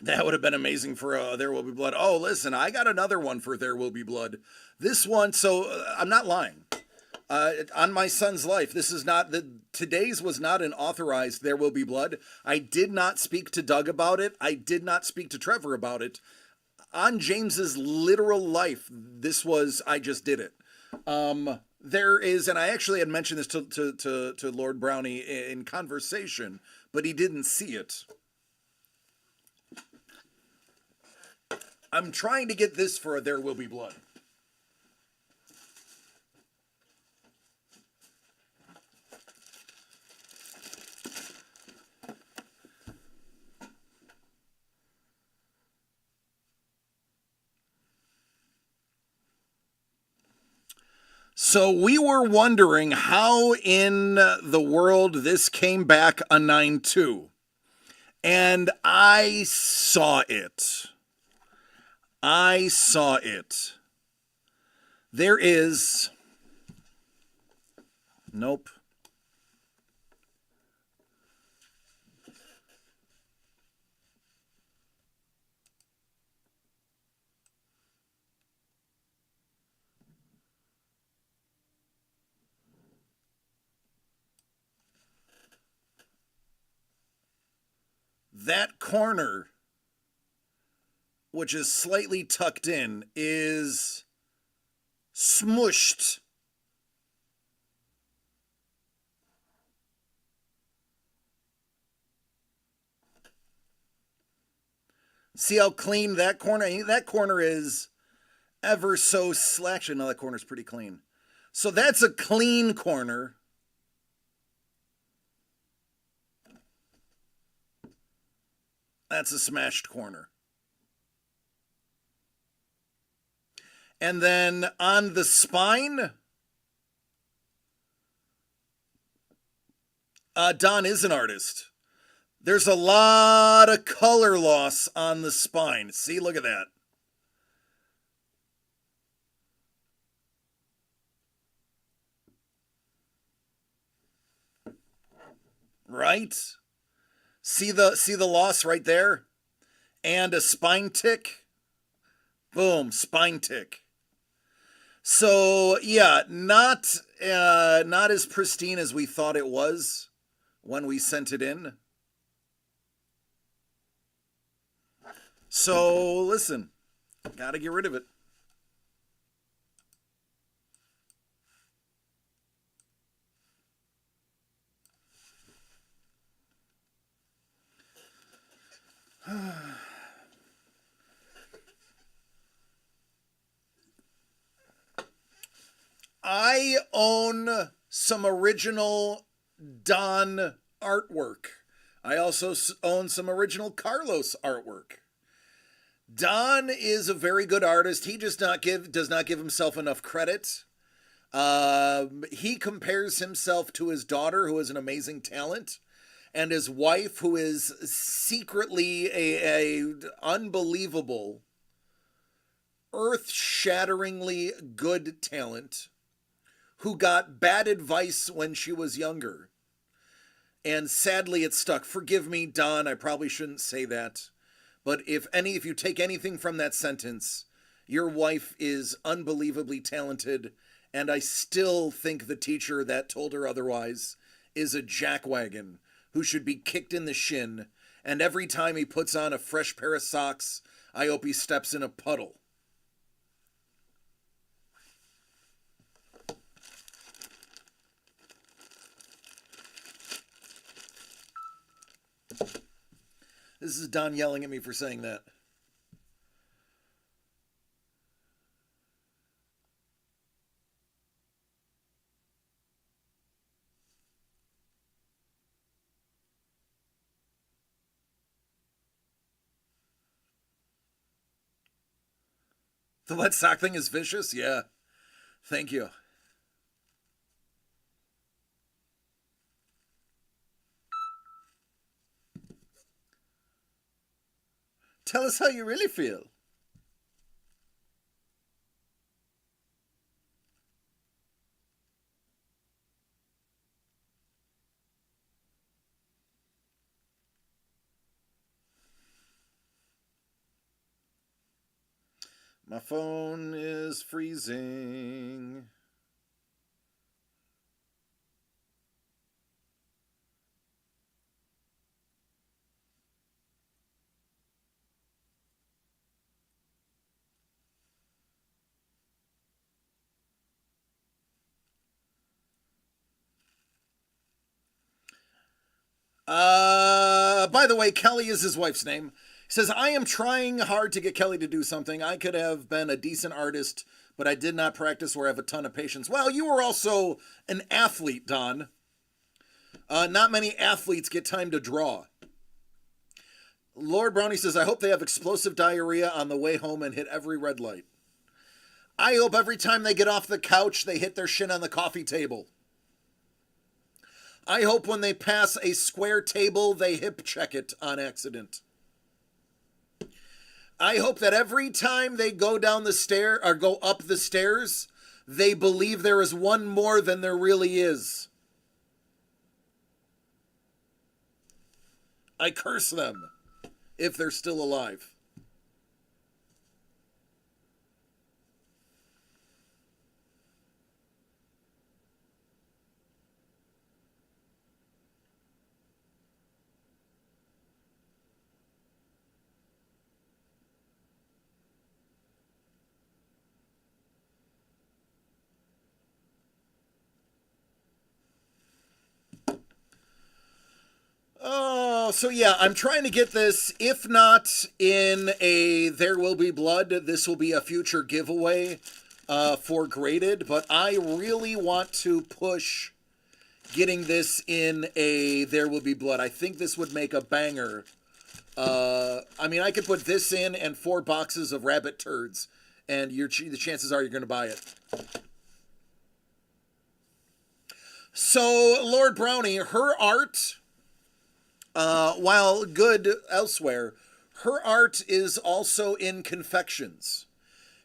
That would have been amazing for There Will Be Blood. Oh, listen, I got another one for There Will Be Blood. This one, so I'm not lying. On my son's life, this is not today's was not an authorized There Will Be Blood. I did not speak to Doug about it. I did not speak to Trevor about it. On James's literal life, this was, I just did it. There is, and I actually had mentioned this to Lord Brownie in conversation, but he didn't see it. I'm trying to get this for a There Will Be Blood. So we were wondering how in the world this came back a 9.2. And I saw it. I saw it. There is... Nope. That corner, which is slightly tucked in, is smushed. See how clean that corner? That corner is ever so slack. No, that corner's pretty clean. So that's a clean corner. That's a smashed corner. And then on the spine, Don is an artist. There's a lot of color loss on the spine. See, look at that. right? See the loss right there? And a spine tick. Boom, spine tick. So yeah, not as pristine as we thought it was when we sent it in. So listen, gotta get rid of it. I own some original Don artwork. I also own some original Carlos artwork. Don is a very good artist. He just does not give himself enough credit. He compares himself to his daughter, who is an amazing talent, and his wife, who is secretly a unbelievable, earth-shatteringly good talent, who got bad advice when she was younger. And sadly, it stuck. Forgive me, Don, I probably shouldn't say that. But if you take anything from that sentence, your wife is unbelievably talented, and I still think the teacher that told her otherwise is a jackwagon who should be kicked in the shin, and every time he puts on a fresh pair of socks, I hope he steps in a puddle. This is Don yelling at me for saying that. The wet sock thing is vicious? Yeah. Thank you. Tell us how you really feel. My phone is freezing. By the way, Kelly is his wife's name. He says, I am trying hard to get Kelly to do something. I could have been a decent artist, but I did not practice or have a ton of patience. Well, you were also an athlete, Don. Not many athletes get time to draw. Lord Brownie says, I hope they have explosive diarrhea on the way home and hit every red light. I hope every time they get off the couch, they hit their shin on the coffee table. I hope when they pass a square table, they hip check it on accident. I hope that every time they go down the stair or go up the stairs, they believe there is one more than there really is. I curse them if they're still alive. Oh, so yeah, I'm trying to get this. If not in a There Will Be Blood, this will be a future giveaway for graded. But I really want to push getting this in a There Will Be Blood. I think this would make a banger. I mean, I could put this in and 4 boxes of rabbit turds, and the chances are you're going to buy it. So, Lord Brownie, her art, while good elsewhere, her art is also in confections.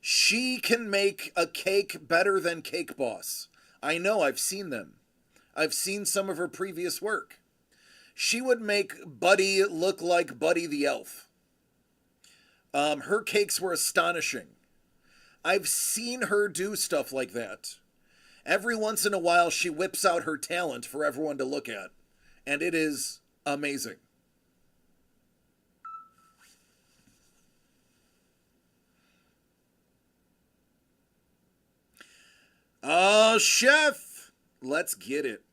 She can make a cake better than Cake Boss. I know, I've seen them. I've seen some of her previous work. She would make Buddy look like Buddy the Elf. Her cakes were astonishing. I've seen her do stuff like that. Every once in a while, she whips out her talent for everyone to look at, and it is amazing. Oh, chef, let's get it.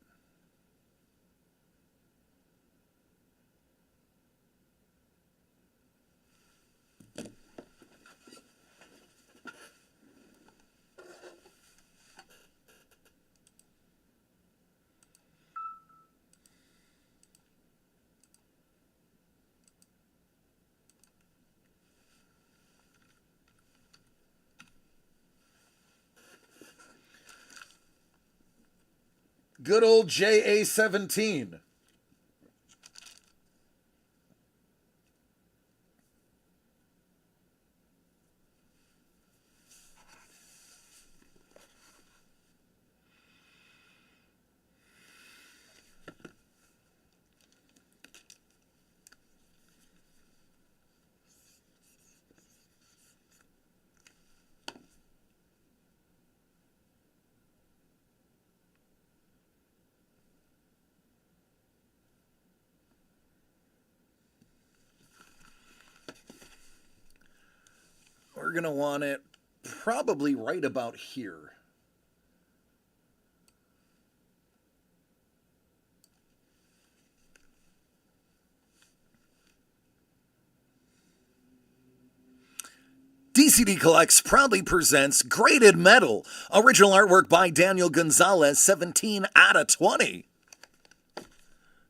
Good old JA-17. We're going to want it probably right about here. DCD Collects proudly presents Graded Metal, original artwork by Daniel Gonzalez, 17 out of 20.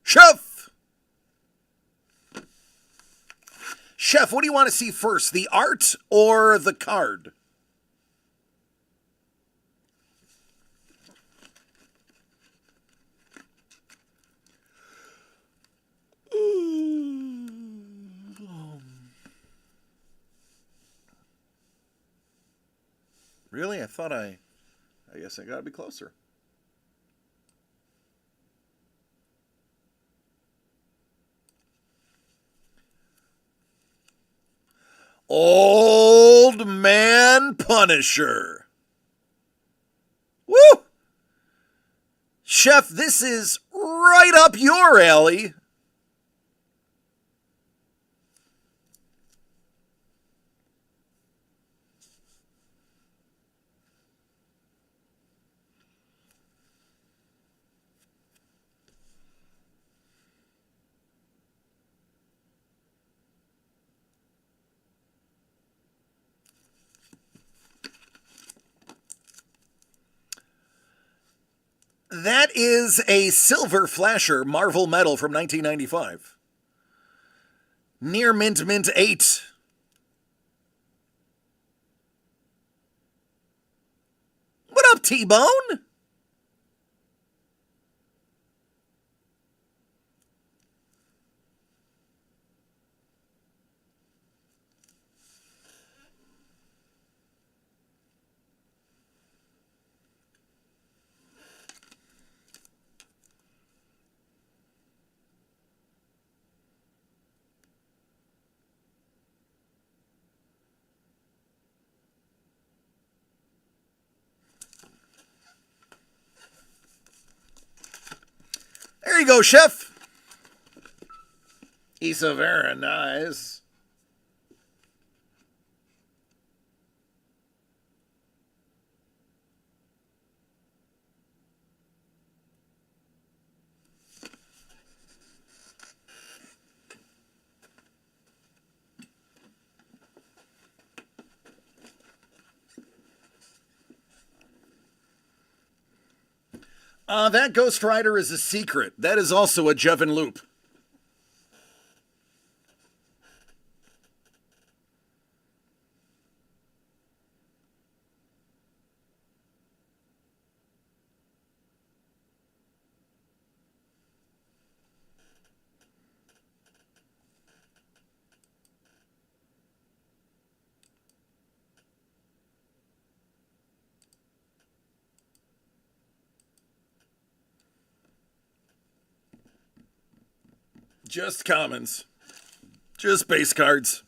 Chef! Chef, what do you want to see first, the art or the card? Really? I guess I gotta be closer. Old Man Punisher. Woo! Chef, this is right up your alley. That is a Silver Flasher Marvel Metal from 1995. Near Mint 8. What up, T-Bone? There you go, Chef. He's so very nice. That Ghost Rider is a secret. That is also a Jevin loop. Just commons. Just base cards.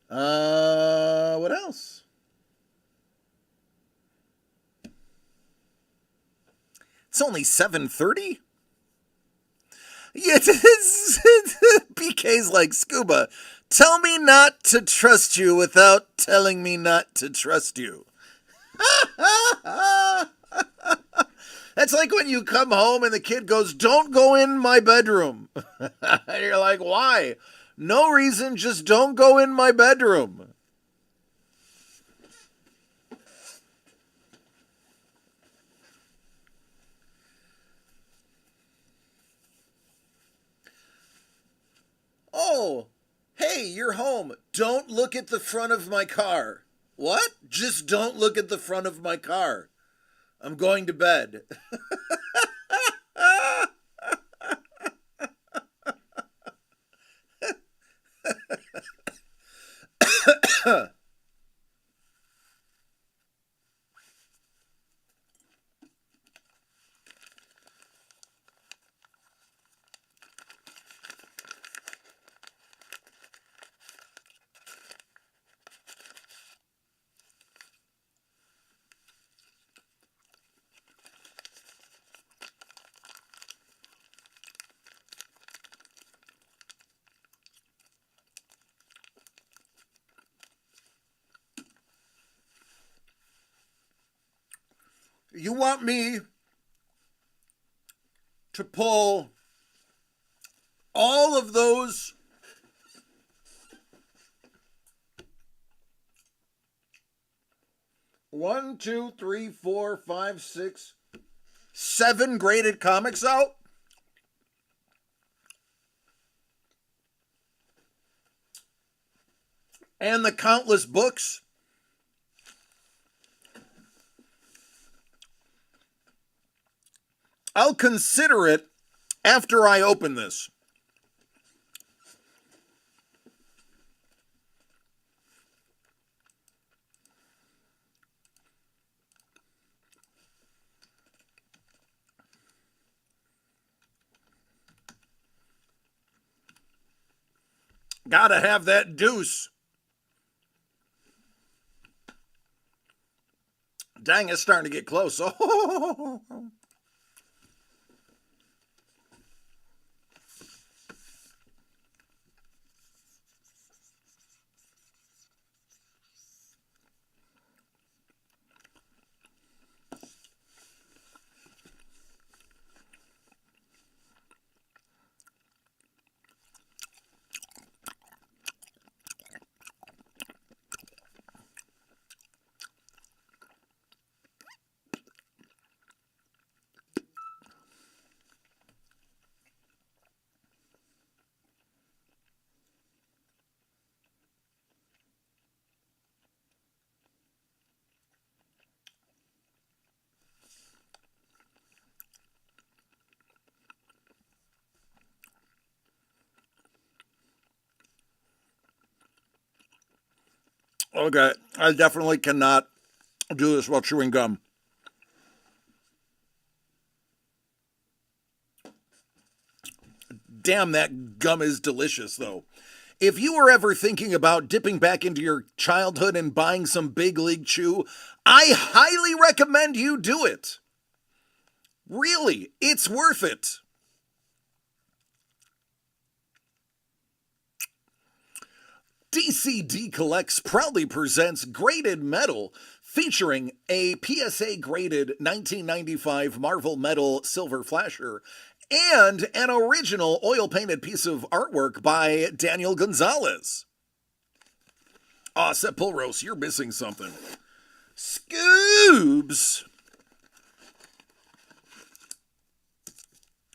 What else? It's only 7:30? Yeah, BK's like, Scuba, tell me not to trust you without telling me not to trust you. That's like when you come home and the kid goes, don't go in my bedroom. And you're like, why? No reason, just don't go in my bedroom. Oh, hey, you're home. Don't look at the front of my car. What? Just don't look at the front of my car. I'm going to bed. You want me to pull all of those one, two, three, four, five, six, 7 graded comics out? And the countless books? I'll consider it after I open this. Gotta have that deuce. Dang, it's starting to get close. Oh. Okay, I definitely cannot do this while chewing gum. Damn, that gum is delicious, though. If you were ever thinking about dipping back into your childhood and buying some Big League Chew, I highly recommend you do it. Really, it's worth it. DCD Collects proudly presents Graded Metal, featuring a PSA graded 1995 Marvel Metal Silver Flasher and an original oil painted piece of artwork by Daniel Gonzalez. Aw, Sepulros, you're missing something. Scoobs!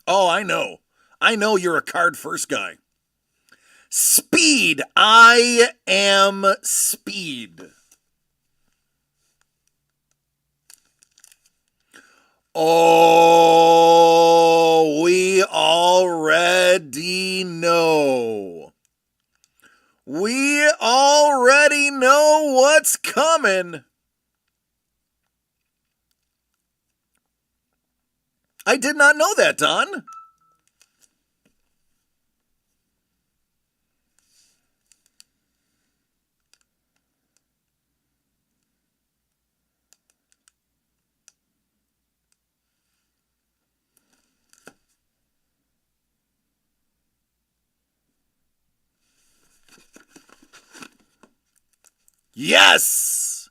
Oh, I know. I know you're a card first guy. Speed. I am Speed. Oh, we already know. win. I did not know that, Don. Yes!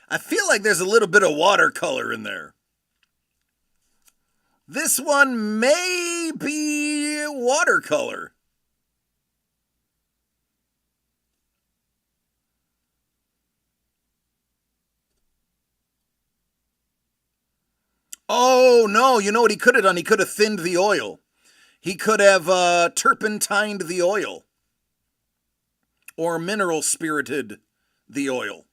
I feel like there's a little bit of watercolor in there. This one may be watercolor. Oh, no, you know what he could have done? He could have thinned the oil. He could have turpentined the oil. Or mineral spirited the oil.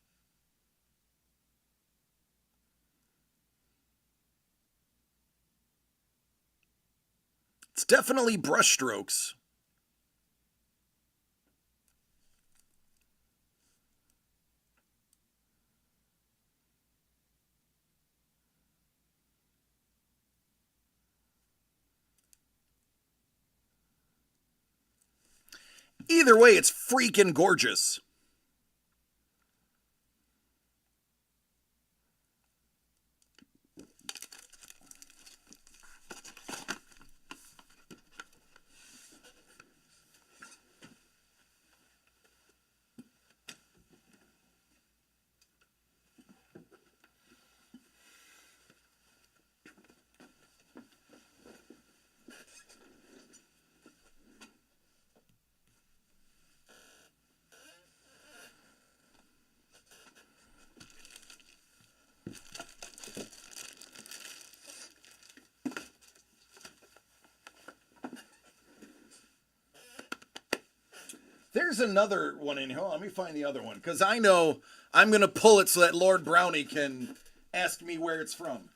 It's definitely brushstrokes. Either way, it's freaking gorgeous. There's another one in here. Hold on, let me find the other one. Because I know I'm going to pull it so that Lord Brownie can ask me where it's from.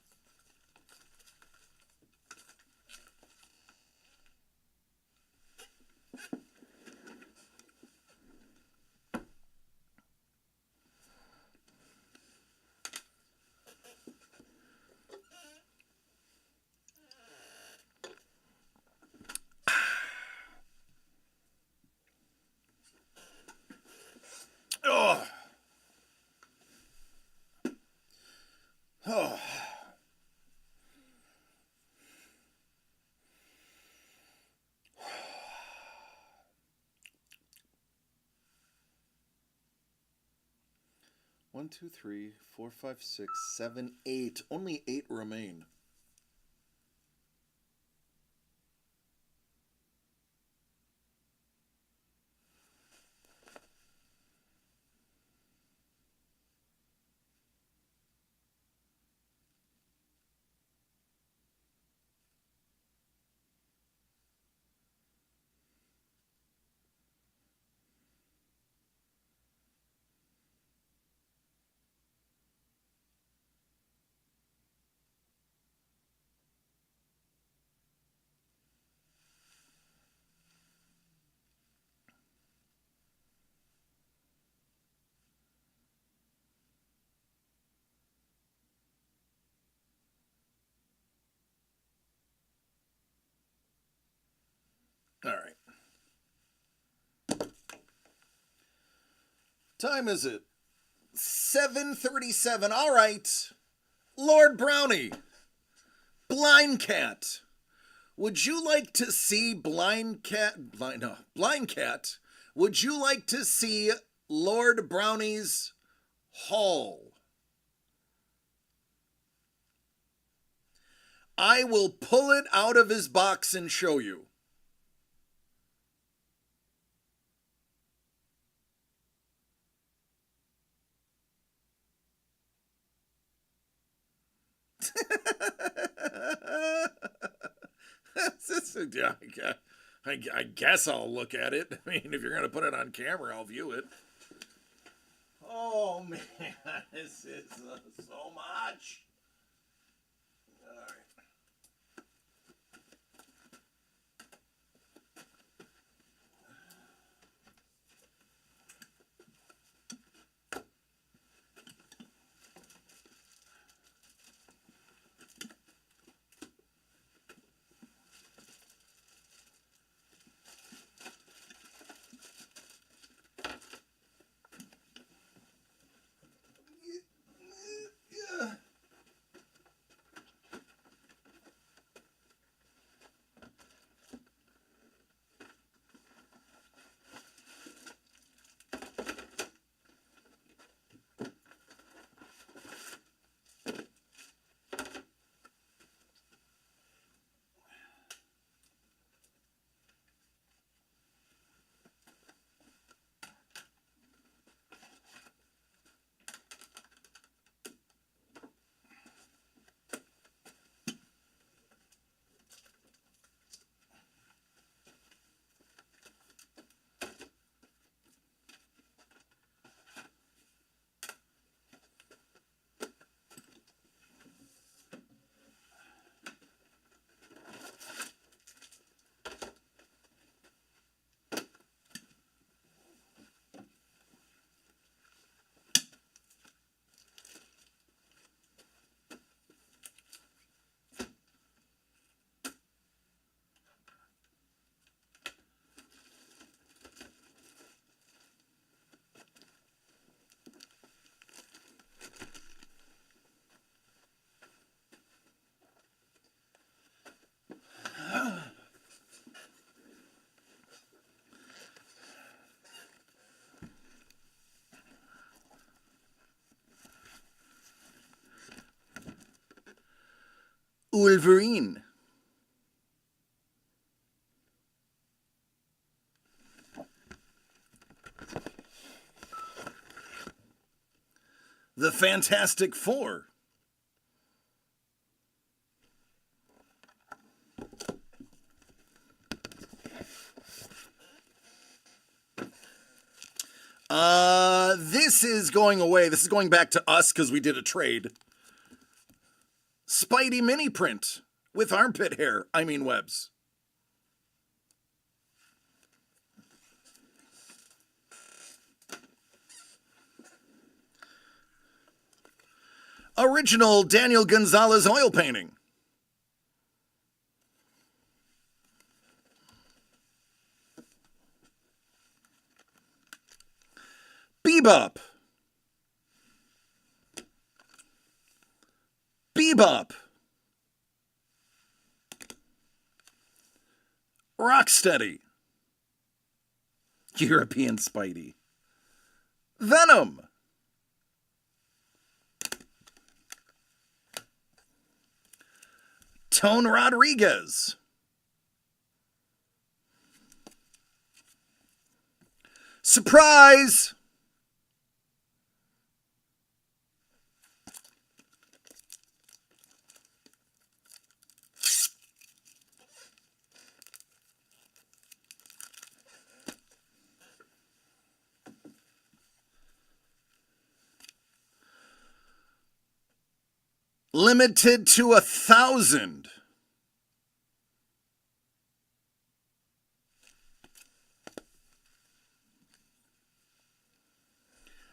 Oh. Oh. One, two, three, four, five, six, seven, 8. Only 8 remain. All right. Time is it? 7:37. All right. Lord Brownie. Blind Cat. Would you like to see Blind Cat? Would you like to see Lord Brownie's haul? I will pull it out of his box and show you. I guess I'll look at it. I mean, if you're going to put it on camera, I'll view it. Oh, man. This is so much. All right. Wolverine. The Fantastic Four. This is going away. This is going back to us because we did a trade. Spidey mini print with armpit hair. I mean webs. Original Daniel Gonzalez oil painting. Bebop. Bebop. Rocksteady. European Spidey. Venom. Tone Rodriguez. Surprise! Limited to 1,000.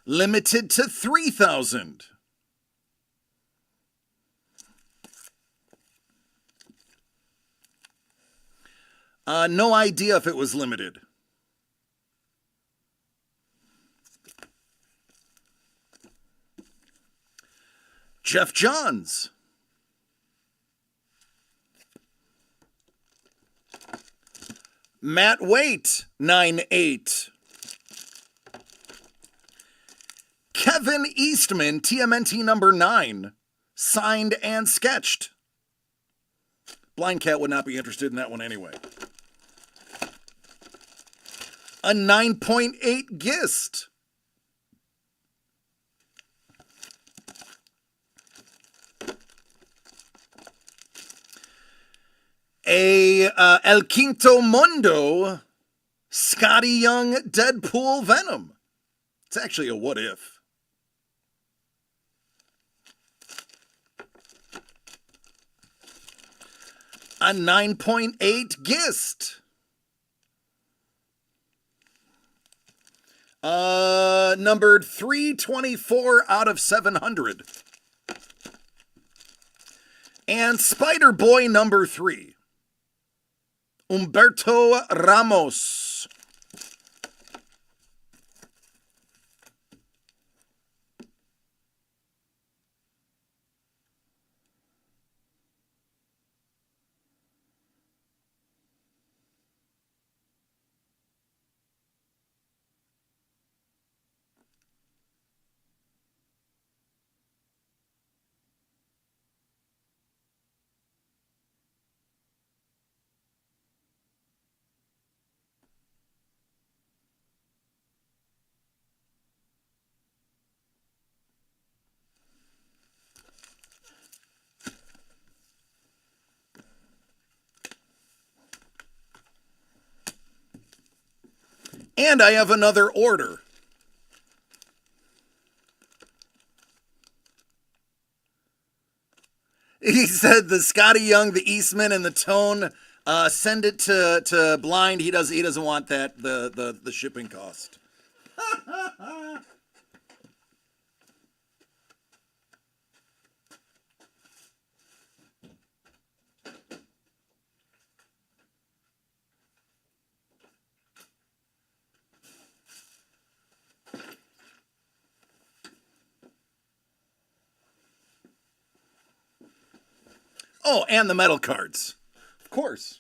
Limited to 3,000. No idea if it was limited. Jeff Johns. Matt Waite, 9-8. Kevin Eastman, TMNT number 9. Signed and sketched. Blind cat would not be interested in that one anyway. A 9.8 Gist. A El Quinto Mundo Scotty Young Deadpool Venom. It's actually a what if. A 9.8 Gist. Numbered 324 out of 700. And Spider Boy number 3. Humberto Ramos. And I have another order. He said the Scotty Young, the Eastman, and the Tone. Send it to Blind. He doesn't want that the shipping cost. Oh, and the metal cards. Of course.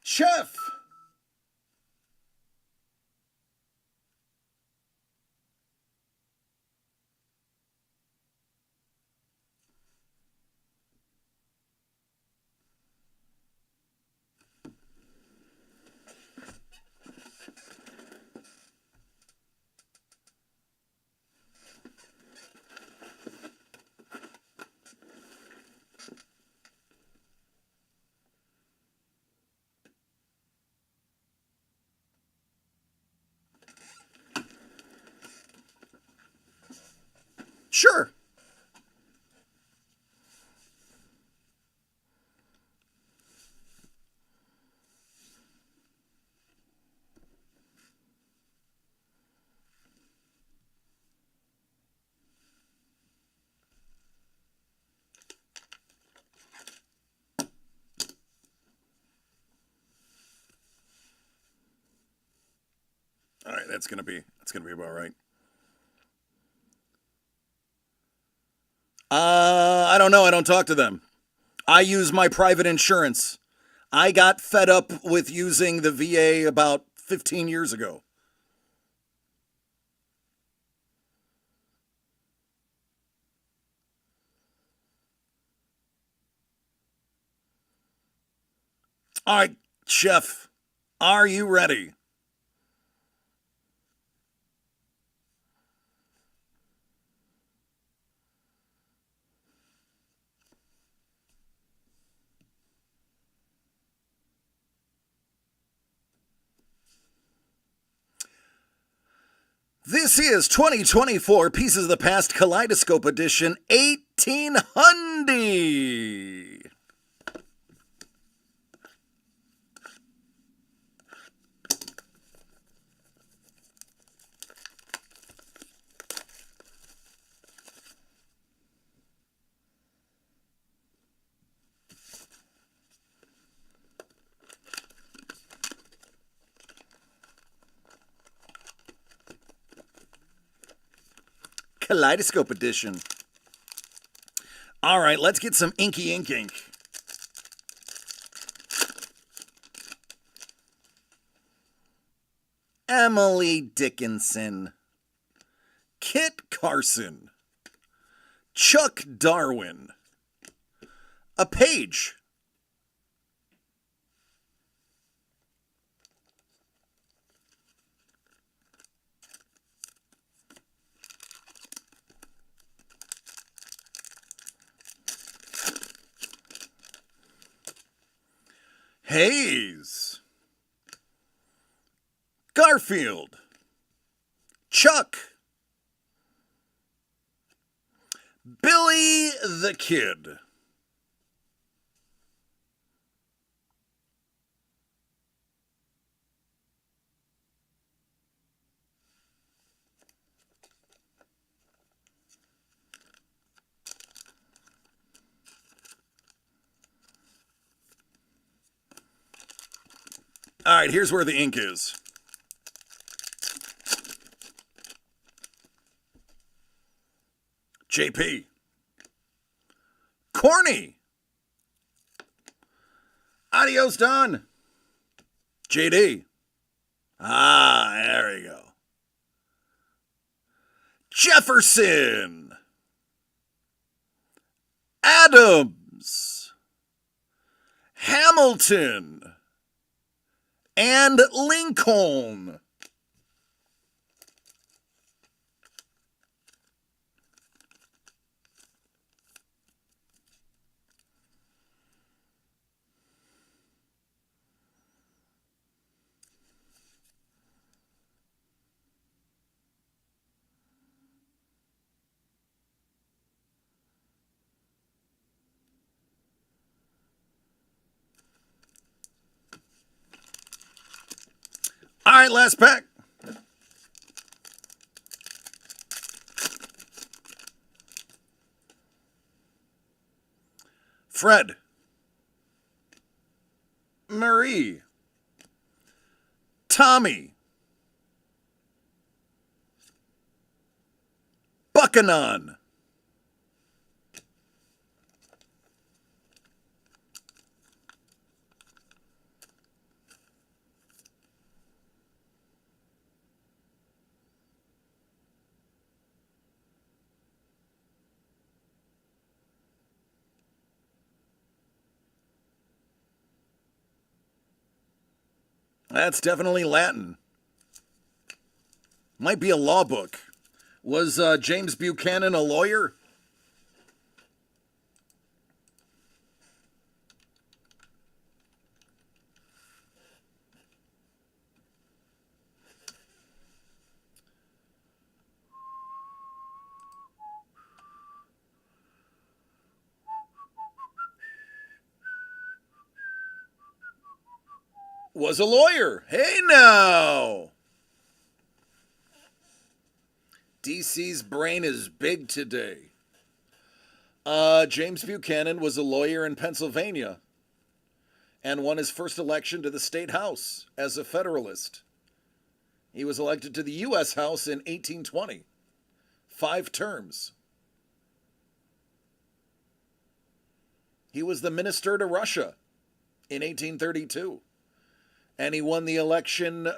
Chef. Sure. All right, that's gonna be about right. I don't know. I don't talk to them. I use my private insurance. I got fed up with using the VA about 15 years ago. All right, Chef, are you ready? This is 2024 Pieces of the Past Kaleidoscope Edition 1800. Kaleidoscope Edition. All right, let's get some inky ink. Emily Dickinson, Kit Carson, Chuck Darwin, a page. Hayes, Garfield, Chuck, Billy the Kid, all right, here's where the ink is. JP. Corny. Adios, Don. JD. Ah, there we go. Jefferson. Adams. Hamilton. And Lincoln. All right, last pack. Fred. Marie. Tommy. Buchanan. That's definitely Latin. Might be a law book. Was James Buchanan a lawyer? Was a lawyer. Hey now! DC's brain is big today. James Buchanan was a lawyer in Pennsylvania and won his first election to the state house as a Federalist. He was elected to the U.S. House in 1820. 5 terms. He was the minister to Russia in 1832. And he won the election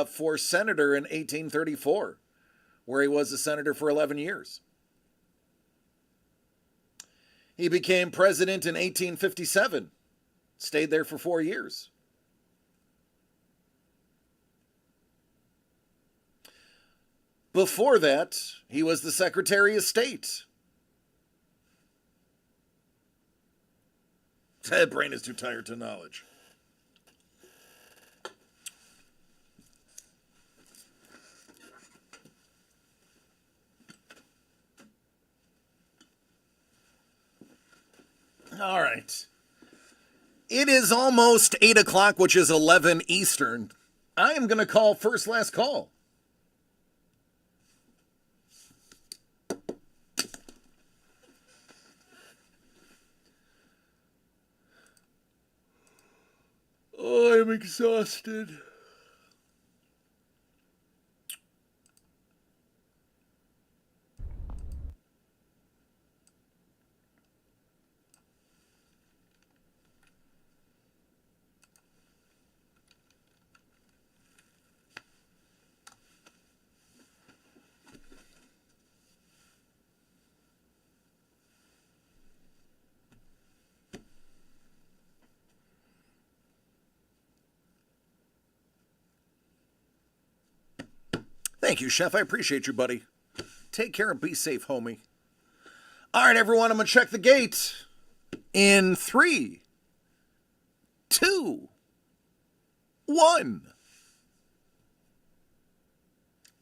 for senator in 1834, where he was a senator for 11 years. He became president in 1857, stayed there for 4 years. Before that, he was the Secretary of State. That brain is too tired to knowledge. All right. It is almost 8 o'clock, which is 11 Eastern. I am going to call first last call. Oh, I'm exhausted. Thank you, Chef. I appreciate you, buddy. Take care and be safe, homie. All right, everyone, I'm going to check the gate in 3, 2, 1.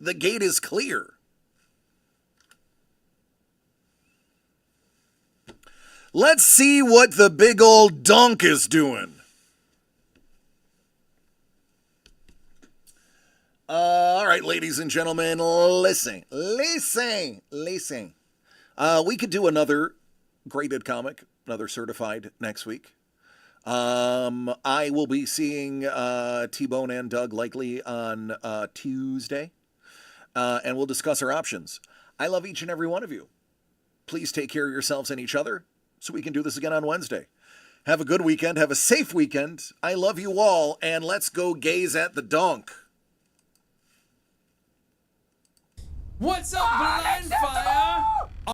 The gate is clear. Let's see what the big old donk is doing. All right, ladies and gentlemen, listen. We could do another graded comic, another certified next week. I will be seeing T-Bone and Doug likely on Tuesday, and we'll discuss our options. I love each and every one of you. Please take care of yourselves and each other so we can do this again on Wednesday. Have a good weekend. Have a safe weekend. I love you all, and let's go gaze at the donk. What's up, Blind